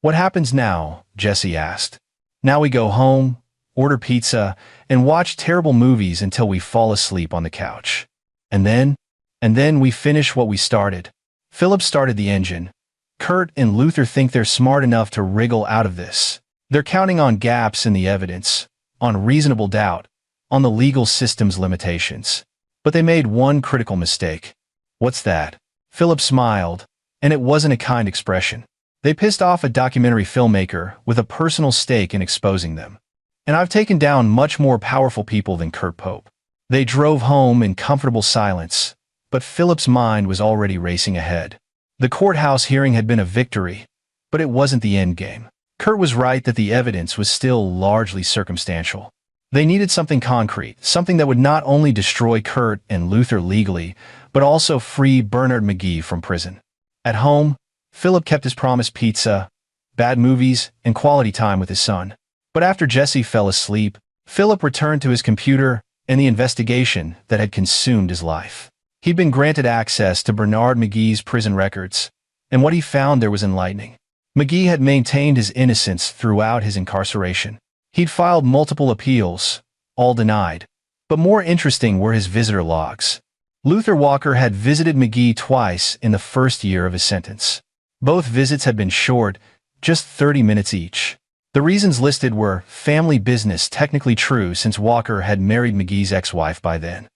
What happens now? Jesse asked. Now we go home, order pizza, and watch terrible movies until we fall asleep on the couch. And then we finish what we started. Philip started the engine. Kurt and Luther think they're smart enough to wriggle out of this. They're counting on gaps in the evidence, on reasonable doubt, on the legal system's limitations. But they made one critical mistake. What's that? Philip smiled, and it wasn't a kind expression. They pissed off a documentary filmmaker with a personal stake in exposing them. And I've taken down much more powerful people than Kurt Pope. They drove home in comfortable silence, but Philip's mind was already racing ahead. The courthouse hearing had been a victory, but it wasn't the end game. Kurt was right that the evidence was still largely circumstantial. They needed something concrete, something that would not only destroy Kurt and Luther legally, but also free Bernard McGee from prison. At home, Philip kept his promised pizza, bad movies, and quality time with his son. But after Jesse fell asleep, Philip returned to his computer and the investigation that had consumed his life. He'd been granted access to Bernard McGee's prison records, and what he found there was enlightening. McGee had maintained his innocence throughout his incarceration. He'd filed multiple appeals, all denied. But more interesting were his visitor logs. Luther Walker had visited McGee twice in the first year of his sentence. Both visits had been short, just 30 minutes each. The reasons listed were family business, technically true since Walker had married McGee's ex-wife by then.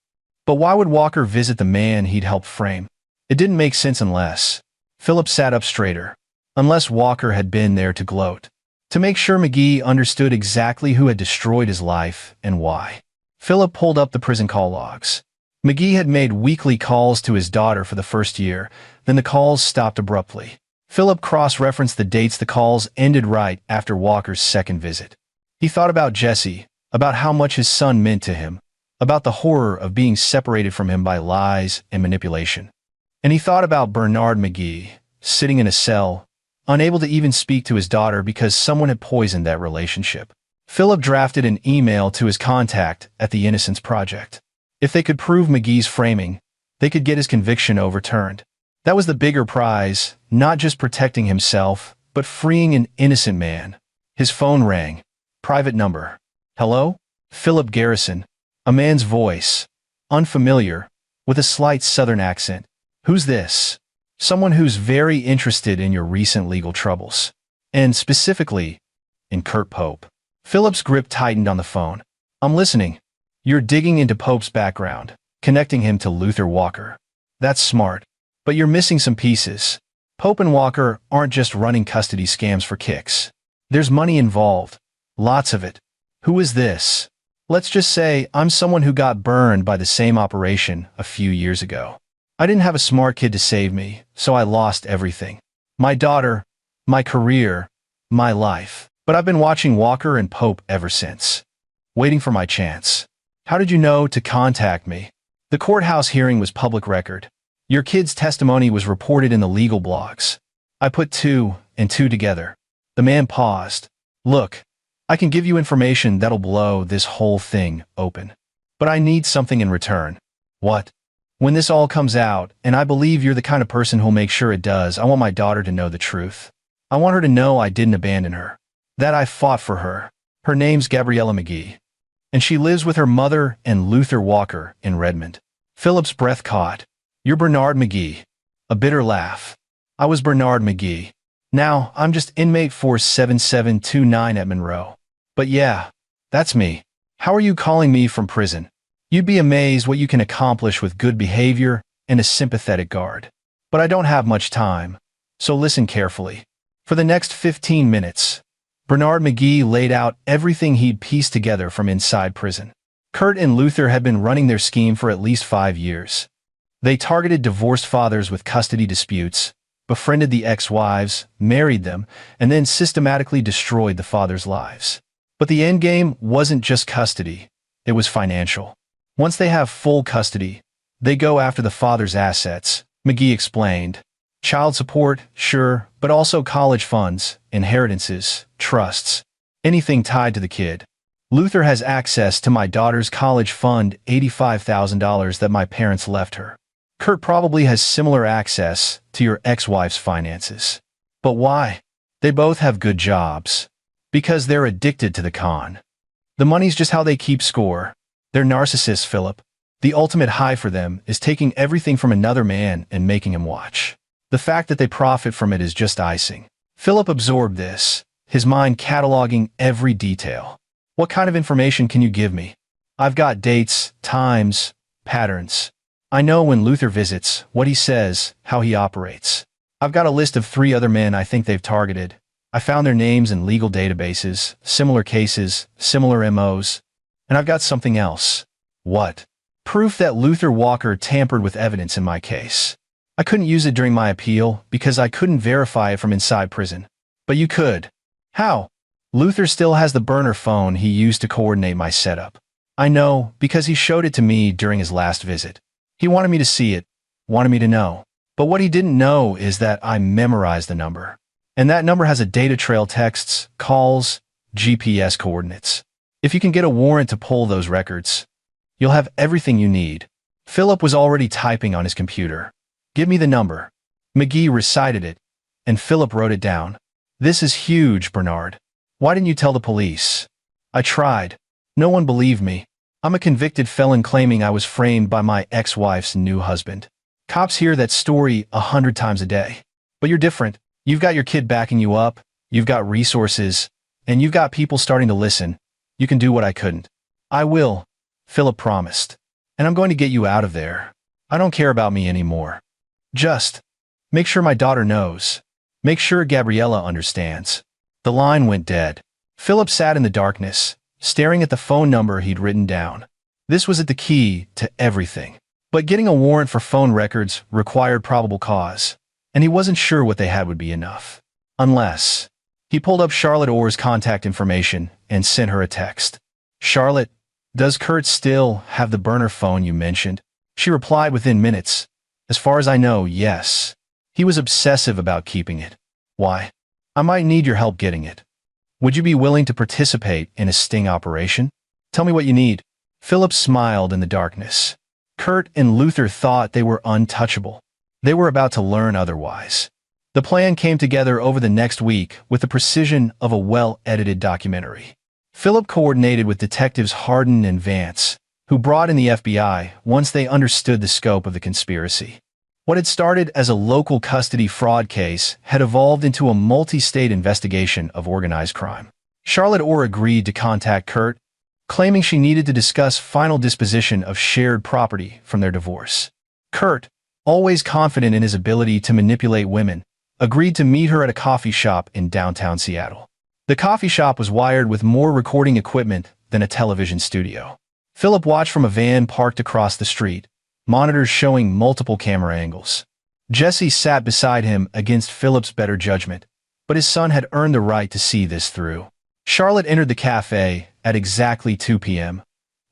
But why would Walker visit the man he'd helped frame? It didn't make sense unless... Philip sat up straighter. Unless Walker had been there to gloat. To make sure McGee understood exactly who had destroyed his life and why. Philip pulled up the prison call logs. McGee had made weekly calls to his daughter for the first year, then the calls stopped abruptly. Philip cross-referenced the dates the calls ended right after Walker's second visit. He thought about Jesse, about how much his son meant to him, about the horror of being separated from him by lies and manipulation. And he thought about Bernard McGee, sitting in a cell, unable to even speak to his daughter because someone had poisoned that relationship. Philip drafted an email to his contact at the Innocence Project. If they could prove McGee's framing, they could get his conviction overturned. That was the bigger prize, not just protecting himself, but freeing an innocent man. His phone rang. Private number. Hello? Philip Garrison. A man's voice. Unfamiliar, with a slight southern accent. Who's this? Someone who's very interested in your recent legal troubles. And specifically, in Kurt Pope. Philip's grip tightened on the phone. I'm listening. You're digging into Pope's background, connecting him to Luther Walker. That's smart. But you're missing some pieces. Pope and Walker aren't just running custody scams for kicks. There's money involved. Lots of it. Who is this? Let's just say I'm someone who got burned by the same operation a few years ago. I didn't have a smart kid to save me, so I lost everything. My daughter, my career, my life. But I've been watching Walker and Pope ever since. Waiting for my chance. How did you know to contact me? The courthouse hearing was public record. Your kid's testimony was reported in the legal blogs. I put two and two together. The man paused. Look, I can give you information that'll blow this whole thing open. But I need something in return. What? When this all comes out, and I believe you're the kind of person who'll make sure it does, I want my daughter to know the truth. I want her to know I didn't abandon her. That I fought for her. Her name's Gabriella McGee. And she lives with her mother and Luther Walker in Redmond. Philip's breath caught. You're Bernard McGee. A bitter laugh. I was Bernard McGee. Now, I'm just inmate 47729 at Monroe. But yeah, that's me. How are you calling me from prison? You'd be amazed what you can accomplish with good behavior and a sympathetic guard. But I don't have much time, so listen carefully. For the next 15 minutes, Bernard McGee laid out everything he'd pieced together from inside prison. Kurt and Luther had been running their scheme for at least 5 years. They targeted divorced fathers with custody disputes, befriended the ex-wives, married them, and then systematically destroyed the fathers' lives. But the endgame wasn't just custody, it was financial. Once they have full custody, they go after the father's assets, McGee explained. Child support, sure, but also college funds, inheritances, trusts, anything tied to the kid. Luther has access to my daughter's college fund, $85,000 that my parents left her. Kurt probably has similar access to your ex-wife's finances. But why? They both have good jobs. Because they're addicted to the con. The money's just how they keep score. They're narcissists, Philip. The ultimate high for them is taking everything from another man and making him watch. The fact that they profit from it is just icing. Philip absorbed this, his mind cataloging every detail. What kind of information can you give me? I've got dates, times, patterns. I know when Luther visits, what he says, how he operates. I've got a list of 3 other men I think they've targeted. I found their names in legal databases, similar cases, similar MOs. And I've got something else. What? Proof that Luther Walker tampered with evidence in my case. I couldn't use it during my appeal because I couldn't verify it from inside prison. But you could. How? Luther still has the burner phone he used to coordinate my setup. I know because he showed it to me during his last visit. He wanted me to see it, wanted me to know. But what he didn't know is that I memorized the number. And that number has a data trail, texts, calls, GPS coordinates. If you can get a warrant to pull those records, you'll have everything you need. Philip was already typing on his computer. Give me the number. McGee recited it, and Philip wrote it down. This is huge, Bernard. Why didn't you tell the police? I tried. No one believed me. I'm a convicted felon claiming I was framed by my ex-wife's new husband. Cops hear that story 100 times a day. But you're different. You've got your kid backing you up, you've got resources, and you've got people starting to listen. You can do what I couldn't. I will, Philip promised. And I'm going to get you out of there. I don't care about me anymore. Just make sure my daughter knows. Make sure Gabriella understands. The line went dead. Philip sat in the darkness, staring at the phone number he'd written down. This was the key to everything. But getting a warrant for phone records required probable cause, and he wasn't sure what they had would be enough. Unless... He pulled up Charlotte Orr's contact information and sent her a text. Charlotte, does Kurt still have the burner phone you mentioned? She replied within minutes. As far as I know, yes. He was obsessive about keeping it. Why? I might need your help getting it. Would you be willing to participate in a sting operation? Tell me what you need. Philip smiled in the darkness. Kurt and Luther thought they were untouchable. They were about to learn otherwise. The plan came together over the next week with the precision of a well-edited documentary. Philip coordinated with detectives Hardin and Vance, who brought in the FBI once they understood the scope of the conspiracy. What had started as a local custody fraud case had evolved into a multi-state investigation of organized crime. Charlotte Orr agreed to contact Kurt, claiming she needed to discuss final disposition of shared property from their divorce. Kurt, always confident in his ability to manipulate women, agreed to meet her at a coffee shop in downtown Seattle. The coffee shop was wired with more recording equipment than a television studio. Philip watched from a van parked across the street, monitors showing multiple camera angles. Jesse sat beside him against Philip's better judgment, but his son had earned the right to see this through. Charlotte entered the cafe at exactly 2 p.m.,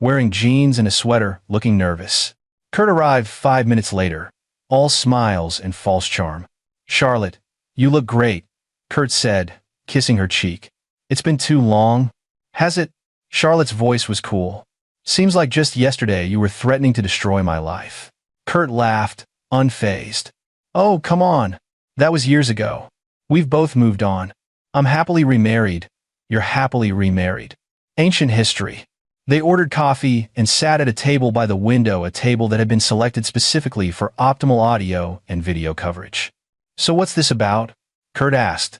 wearing jeans and a sweater, looking nervous. Kurt arrived 5 minutes later, all smiles and false charm. "Charlotte, you look great," Kurt said, kissing her cheek. "It's been too long, has it?" Charlotte's voice was cool. "Seems like just yesterday you were threatening to destroy my life." Kurt laughed, unfazed. "Oh, come on. That was years ago. We've both moved on. I'm happily remarried. You're happily remarried. Ancient history." They ordered coffee and sat at a table by the window, a table that had been selected specifically for optimal audio and video coverage. "So what's this about?" Kurt asked.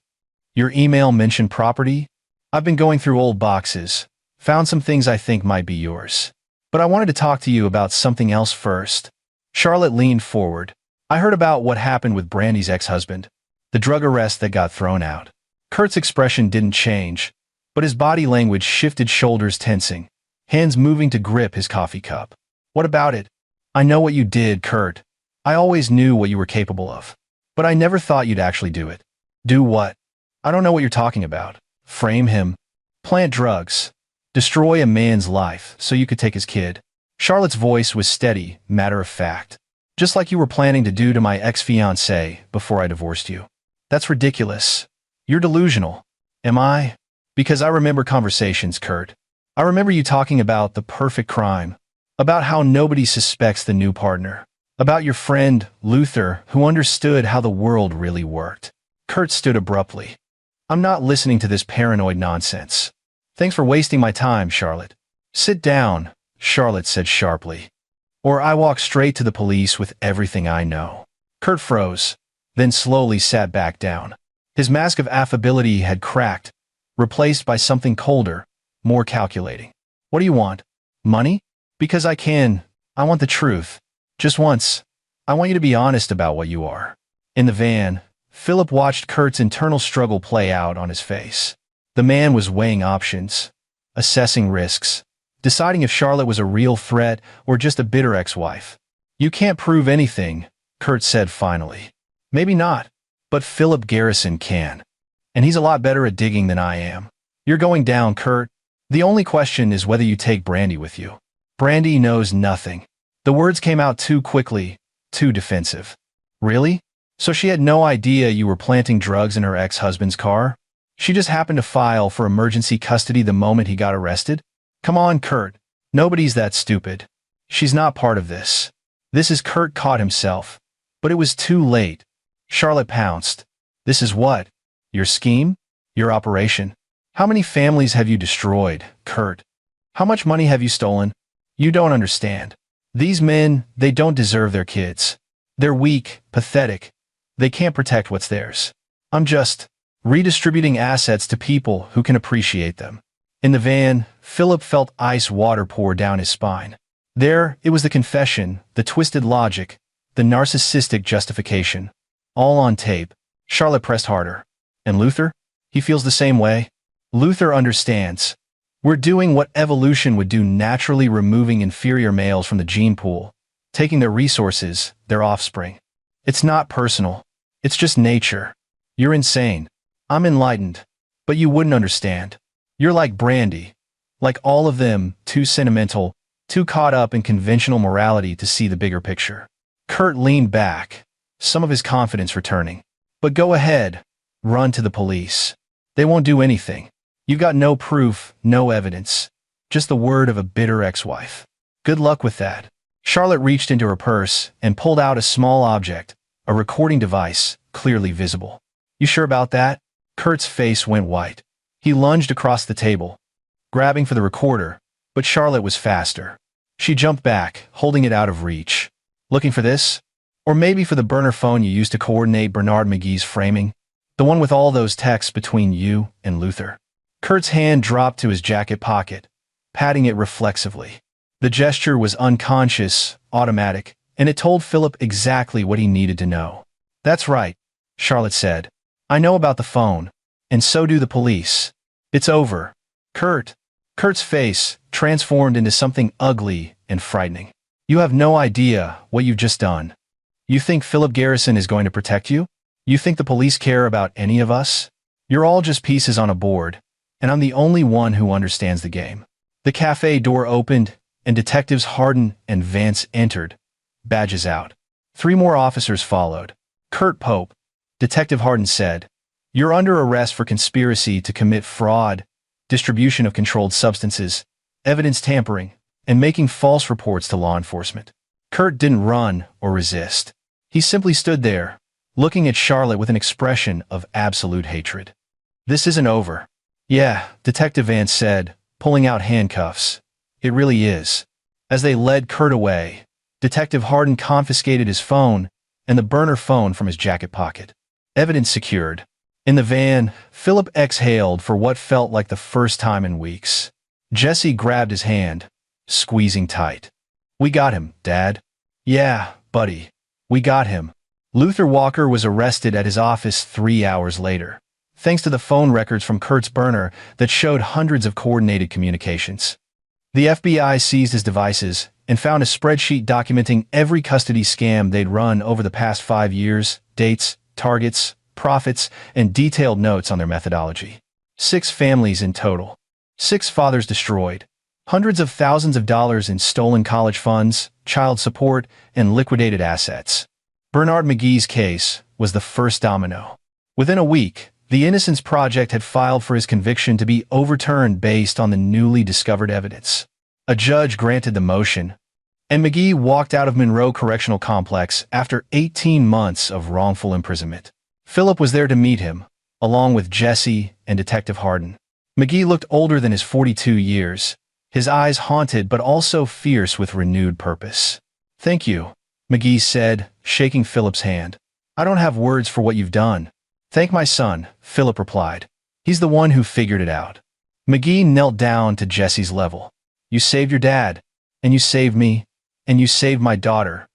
"Your email mentioned property? I've been going through old boxes, found some things I think might be yours. But I wanted to talk to you about something else first." Charlotte leaned forward. "I heard about what happened with Brandy's ex-husband, the drug arrest that got thrown out." Kurt's expression didn't change, but his body language shifted, shoulders tensing, hands moving to grip his coffee cup. "What about it?" "I know what you did, Kurt. I always knew what you were capable of. But I never thought you'd actually do it." "Do what?" "I don't know what you're talking about." "Frame him. Plant drugs. Destroy a man's life so you could take his kid." Charlotte's voice was steady, matter of fact. "Just like you were planning to do to my ex-fiancée before I divorced you." "That's ridiculous. You're delusional." "Am I?" "Because I remember conversations, Kurt. I remember you talking about the perfect crime, about how nobody suspects the new partner, about your friend, Luther, who understood how the world really worked." Kurt stood abruptly. "I'm not listening to this paranoid nonsense. Thanks for wasting my time, Charlotte." "Sit down," Charlotte said sharply, "or I walk straight to the police with everything I know." Kurt froze, then slowly sat back down. His mask of affability had cracked, replaced by something colder, more calculating. "What do you want? Money?" "Because I can. I want the truth. Just once. I want you to be honest about what you are." In the van, Philip watched Kurt's internal struggle play out on his face. The man was weighing options, assessing risks, deciding if Charlotte was a real threat or just a bitter ex-wife. "You can't prove anything," Kurt said finally. "Maybe not, but Philip Garrison can. And he's a lot better at digging than I am. You're going down, Kurt. The only question is whether you take Brandy with you." "Brandy knows nothing." The words came out too quickly, too defensive. "Really? So she had no idea you were planting drugs in her ex-husband's car? She just happened to file for emergency custody the moment he got arrested?" "Come on, Kurt. Nobody's that stupid. She's not part of this." This is Kurt caught himself. But it was too late. Charlotte pounced. "This is what? Your scheme? Your operation? How many families have you destroyed, Kurt? How much money have you stolen? You don't understand. These men, they don't deserve their kids. They're weak, pathetic. They can't protect what's theirs. I'm just redistributing assets to people who can appreciate them." In the van, Philip felt ice water pour down his spine. There, it was the confession, the twisted logic, the narcissistic justification. All on tape. Charlotte pressed harder. "And Luther? He feels the same way?" "Luther understands. We're doing what evolution would do naturally, removing inferior males from the gene pool, taking their resources, their offspring. It's not personal. It's just nature. You're insane. I'm enlightened. But you wouldn't understand. You're like Brandy. Like all of them, too sentimental, too caught up in conventional morality to see the bigger picture." Kurt leaned back, some of his confidence returning. "But go ahead. Run to the police. They won't do anything. You've got no proof, no evidence. just the word of a bitter ex-wife. Good luck with that. Charlotte reached into her purse and pulled out a small object, a recording device, clearly visible. You sure about that? Kurt's face went white. He lunged across the table, grabbing for the recorder, but Charlotte was faster. She jumped back, holding it out of reach. Looking for this? Or maybe for the burner phone you used to coordinate Bernard McGee's framing? The one with all those texts between you and Luther? Kurt's hand dropped to his jacket pocket, patting it reflexively. The gesture was unconscious, automatic, and it told Philip exactly what he needed to know. That's right, Charlotte said. I know about the phone, and so do the police. It's over. Kurt's face transformed into something ugly and frightening. You have no idea what you've just done. You think Philip Garrison is going to protect you? You think the police care about any of us? You're all just pieces on a board, and I'm the only one who understands the game. The cafe door opened, and Detectives Hardin and Vance entered, badges out. 3 more officers followed. Kurt Pope, Detective Hardin said, "You're under arrest for conspiracy to commit fraud, distribution of controlled substances, evidence tampering, and making false reports to law enforcement." Kurt didn't run or resist. He simply stood there, looking at Charlotte with an expression of absolute hatred. "This isn't over." "Yeah," Detective Vance said, pulling out handcuffs. "It really is." As they led Kurt away, Detective Hardin confiscated his phone and the burner phone from his jacket pocket. Evidence secured. In the van, Philip exhaled for what felt like the first time in weeks. Jesse grabbed his hand, squeezing tight. "We got him, Dad." "Yeah, buddy. We got him." Luther Walker was arrested at his office 3 hours later, thanks to the phone records from Kurt's burner that showed hundreds of coordinated communications. The FBI seized his devices and found a spreadsheet documenting every custody scam they'd run over the past 5 years, dates, targets, profits, and detailed notes on their methodology. 6 families in total. 6 fathers destroyed. Hundreds of thousands of dollars in stolen college funds, child support, and liquidated assets. Bernard McGee's case was the first domino. Within a week, the Innocence Project had filed for his conviction to be overturned based on the newly discovered evidence. A judge granted the motion, and McGee walked out of Monroe Correctional Complex after 18 months of wrongful imprisonment. Philip was there to meet him, along with Jesse and Detective Hardin. McGee looked older than his 42 years, his eyes haunted but also fierce with renewed purpose. "Thank you," McGee said, shaking Philip's hand. "I don't have words for what you've done." "Thank my son," Philip replied. "He's the one who figured it out." McGee knelt down to Jesse's level. "You saved your dad, and you saved me, and you saved my daughter,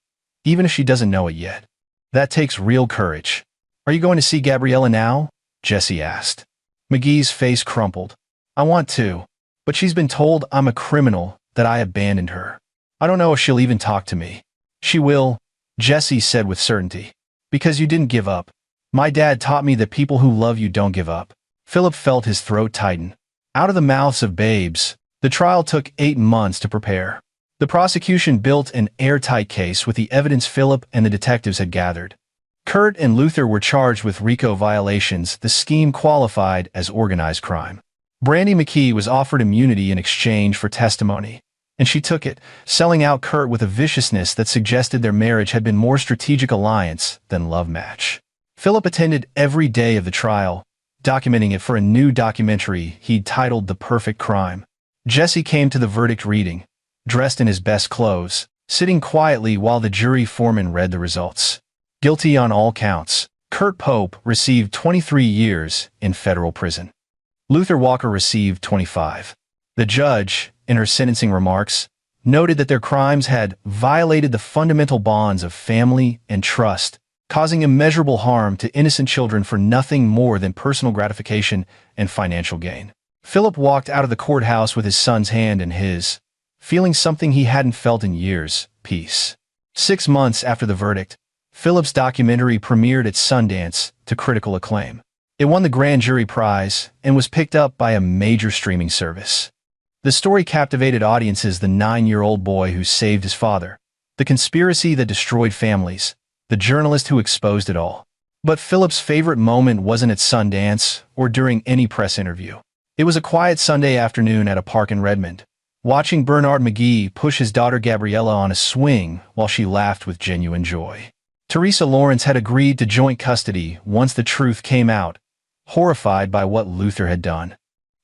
even if she doesn't know it yet. That takes real courage." "Are you going to see Gabriella now?" Jesse asked. McGee's face crumpled. "I want to, but she's been told I'm a criminal, that I abandoned her. I don't know if she'll even talk to me." "She will," Jesse said with certainty. "Because you didn't give up. My dad taught me that people who love you don't give up." Philip felt his throat tighten. Out of the mouths of babes, the trial took 8 months to prepare. The prosecution built an airtight case with the evidence Philip and the detectives had gathered. Kurt and Luther were charged with RICO violations. The scheme qualified as organized crime. Brandy McKee was offered immunity in exchange for testimony, and she took it, selling out Kurt with a viciousness that suggested their marriage had been more strategic alliance than love match. Philip attended every day of the trial, documenting it for a new documentary he'd titled The Perfect Crime. Jesse came to the verdict reading, dressed in his best clothes, sitting quietly while the jury foreman read the results. Guilty on all counts. Kurt Pope received 23 years in federal prison. Luther Walker received 25. The judge, in her sentencing remarks, noted that their crimes had violated the fundamental bonds of family and trust, causing immeasurable harm to innocent children for nothing more than personal gratification and financial gain. Philip walked out of the courthouse with his son's hand in his, feeling something he hadn't felt in years: peace. 6 months after the verdict, Philip's documentary premiered at Sundance to critical acclaim. It won the Grand Jury Prize and was picked up by a major streaming service. The story captivated audiences: the 9-year-old boy who saved his father, the conspiracy that destroyed families, the journalist who exposed it all. But Philip's favorite moment wasn't at Sundance or during any press interview. It was a quiet Sunday afternoon at a park in Redmond, watching Bernard McGee push his daughter Gabriella on a swing while she laughed with genuine joy. Teresa Lawrence had agreed to joint custody once the truth came out, horrified by what Luther had done.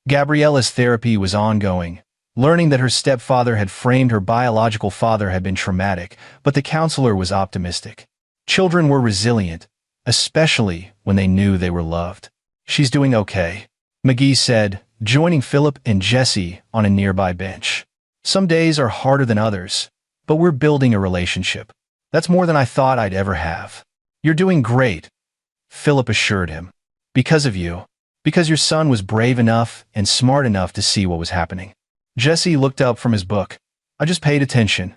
Gabriella's therapy was ongoing. Learning that her stepfather had framed her biological father had been traumatic, but the counselor was optimistic. Children were resilient, especially when they knew they were loved. "She's doing okay," McGee said, joining Philip and Jesse on a nearby bench. "Some days are harder than others, but we're building a relationship. That's more than I thought I'd ever have." "You're doing great," Philip assured him. "Because of you. Because your son was brave enough and smart enough to see what was happening." Jesse looked up from his book. "I just paid attention.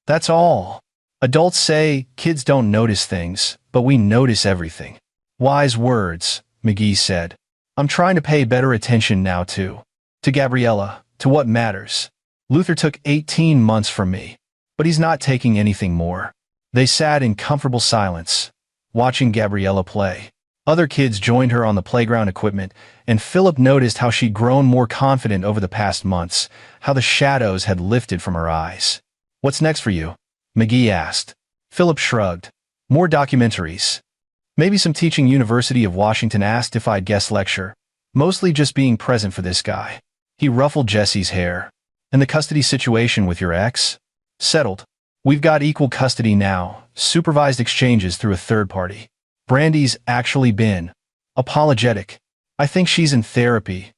That's all. Adults say kids don't notice things, but we notice everything." "Wise words," McGee said. "I'm trying to pay better attention now too. To Gabriella, to what matters. Luther took 18 months from me, but he's not taking anything more." They sat in comfortable silence, watching Gabriella play. Other kids joined her on the playground equipment, and Philip noticed how she'd grown more confident over the past months, how the shadows had lifted from her eyes. "What's next for you?" McGee asked. Philip shrugged. "More documentaries. Maybe some teaching." University of Washington asked if I'd guest lecture. "Mostly just being present for this guy." He ruffled Jesse's hair. "And the custody situation with your ex?" "Settled. We've got equal custody now, supervised exchanges through a third party. Brandy's actually been apologetic. I think she's in therapy,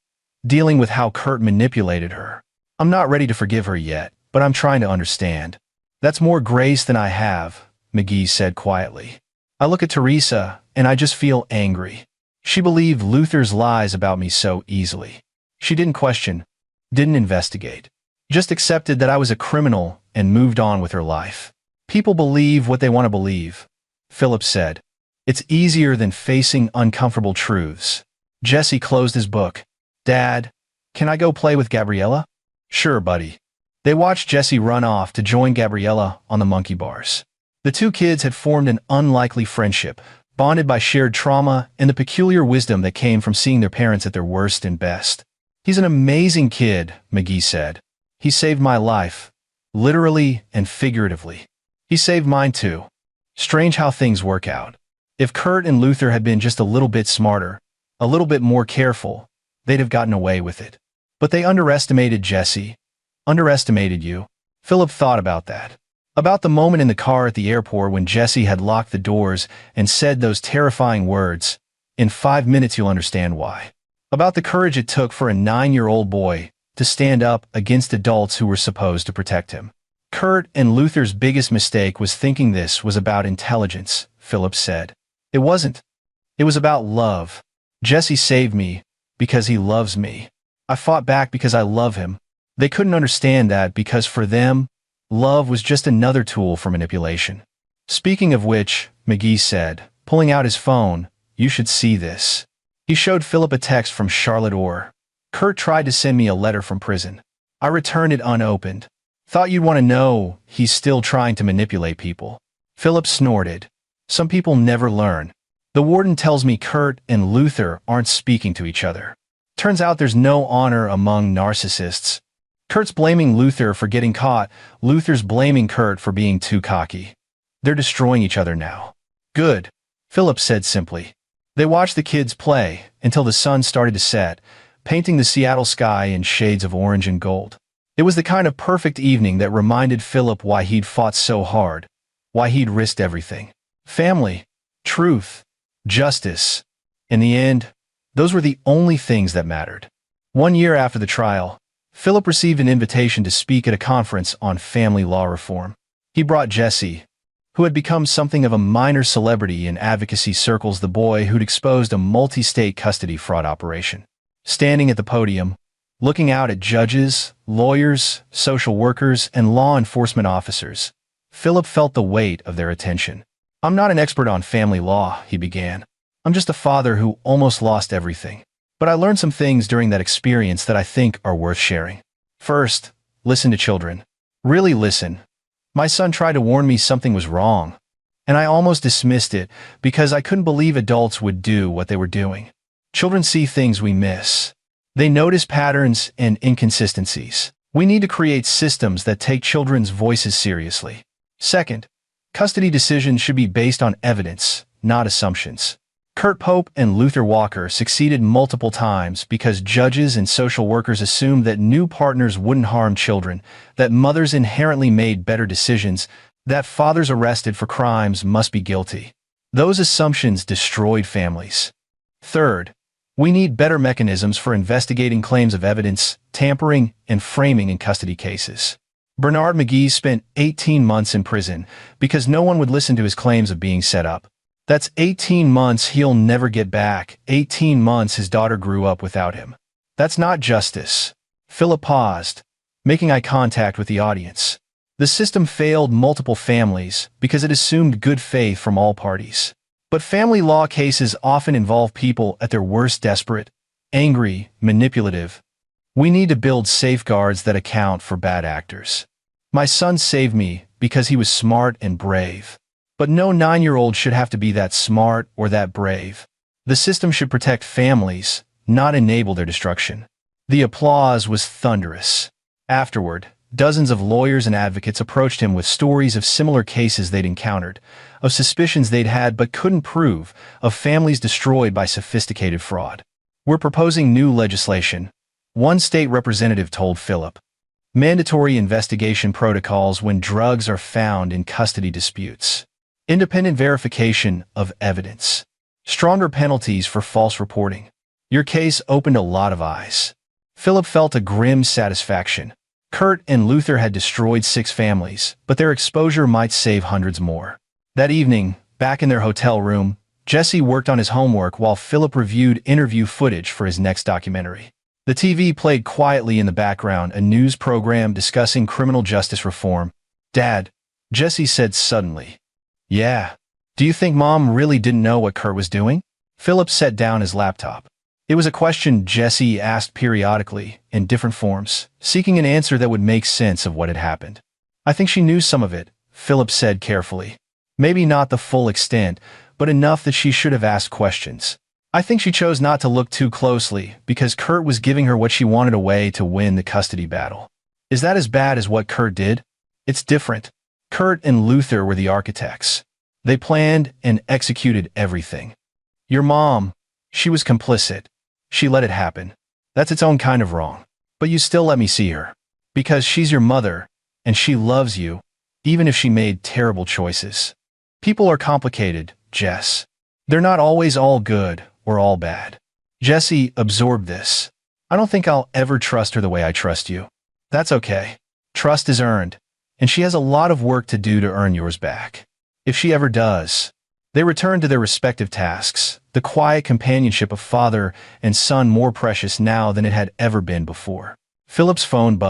dealing with how Kurt manipulated her. I'm not ready to forgive her yet, but I'm trying to understand." "That's more grace than I have," McGee said quietly. "I look at Teresa, and I just feel angry. She believed Luther's lies about me so easily. She didn't question, didn't investigate, just accepted that I was a criminal and moved on with her life." "People believe what they want to believe," Philip said. "It's easier than facing uncomfortable truths." Jesse closed his book. "Dad, can I go play with Gabriella?" "Sure, buddy." They watched Jesse run off to join Gabriella on the monkey bars. The two kids had formed an unlikely friendship, bonded by shared trauma and the peculiar wisdom that came from seeing their parents at their worst and best. "He's an amazing kid," McGee said. "He saved my life, literally and figuratively. He saved mine too. Strange how things work out. If Kurt and Luther had been just a little bit smarter, a little bit more careful, they'd have gotten away with it. But they underestimated Jesse, underestimated you." Philip thought about that. About the moment in the car at the airport when Jesse had locked the doors and said those terrifying words, "In 5 minutes you'll understand why." About the courage it took for a 9-year-old boy to stand up against adults who were supposed to protect him. "Kurt and Luther's biggest mistake was thinking this was about intelligence," Philip said. "It wasn't. It was about love. Jesse saved me because he loves me. I fought back because I love him. They couldn't understand that because for them, love was just another tool for manipulation." "Speaking of which," McGee said, pulling out his phone, "you should see this." He showed Philip a text from Charlotte Orr. "Kurt tried to send me a letter from prison. I returned it unopened. Thought you'd want to know he's still trying to manipulate people." Philip snorted. "Some people never learn. The warden tells me Kurt and Luther aren't speaking to each other. Turns out there's no honor among narcissists. Kurt's blaming Luther for getting caught. Luther's blaming Kurt for being too cocky. They're destroying each other now." "Good," Philip said simply. They watched the kids play until the sun started to set, painting the Seattle sky in shades of orange and gold. It was the kind of perfect evening that reminded Philip why he'd fought so hard, why he'd risked everything. Family, truth, justice. In the end, those were the only things that mattered. 1 year after the trial, Philip received an invitation to speak at a conference on family law reform. He brought Jesse, who had become something of a minor celebrity in advocacy circles, the boy who'd exposed a multi-state custody fraud operation. Standing at the podium, looking out at judges, lawyers, social workers, and law enforcement officers, Philip felt the weight of their attention. "I'm not an expert on family law," he began. "I'm just a father who almost lost everything. But I learned some things during that experience that I think are worth sharing. First, listen to children. Really listen. My son tried to warn me something was wrong, and I almost dismissed it because I couldn't believe adults would do what they were doing. Children see things we miss. They notice patterns and inconsistencies. We need to create systems that take children's voices seriously. Second, custody decisions should be based on evidence, not assumptions. Kurt Pope and Luther Walker succeeded multiple times because judges and social workers assumed that new partners wouldn't harm children, that mothers inherently made better decisions, that fathers arrested for crimes must be guilty. Those assumptions destroyed families. Third, we need better mechanisms for investigating claims of evidence, tampering, and framing in custody cases. Bernard McGee spent 18 months in prison because no one would listen to his claims of being set up. That's 18 months he'll never get back, 18 months his daughter grew up without him. That's not justice. Philip paused, making eye contact with the audience. The system failed multiple families because it assumed good faith from all parties. But family law cases often involve people at their worst desperate, angry, manipulative. We need to build safeguards that account for bad actors. My son saved me because he was smart and brave. But no 9-year-old should have to be that smart or that brave. The system should protect families, not enable their destruction. The applause was thunderous. Afterward, dozens of lawyers and advocates approached him with stories of similar cases they'd encountered, of suspicions they'd had but couldn't prove, of families destroyed by sophisticated fraud. We're proposing new legislation, one state representative told Philip. Mandatory investigation protocols when drugs are found in custody disputes. Independent verification of evidence. Stronger penalties for false reporting. Your case opened a lot of eyes. Philip felt a grim satisfaction. Kurt and Luther had destroyed 6 families, but their exposure might save hundreds more. That evening, back in their hotel room, Jesse worked on his homework while Philip reviewed interview footage for his next documentary. The TV played quietly in the background, a news program discussing criminal justice reform. "Dad," Jesse said suddenly. "Yeah. Do you think Mom really didn't know what Kurt was doing?" Philip set down his laptop. It was a question Jesse asked periodically, in different forms, seeking an answer that would make sense of what had happened. "I think she knew some of it," Philip said carefully. "Maybe not the full extent, but enough that she should have asked questions. I think she chose not to look too closely because Kurt was giving her what she wanted a way to win the custody battle. Is that as bad as what Kurt did? It's different. Kurt and Luther were the architects. They planned and executed everything. Your mom, she was complicit. She let it happen. That's its own kind of wrong. But you still let me see her. Because she's your mother, and she loves you, even if she made terrible choices. People are complicated, Jess. They're not always all good or all bad." Jesse absorbed this. "I don't think I'll ever trust her the way I trust you. That's okay. Trust is earned, and she has a lot of work to do to earn yours back. If she ever does." They returned to their respective tasks, the quiet companionship of father and son more precious now than it had ever been before. Philip's phone buzzed.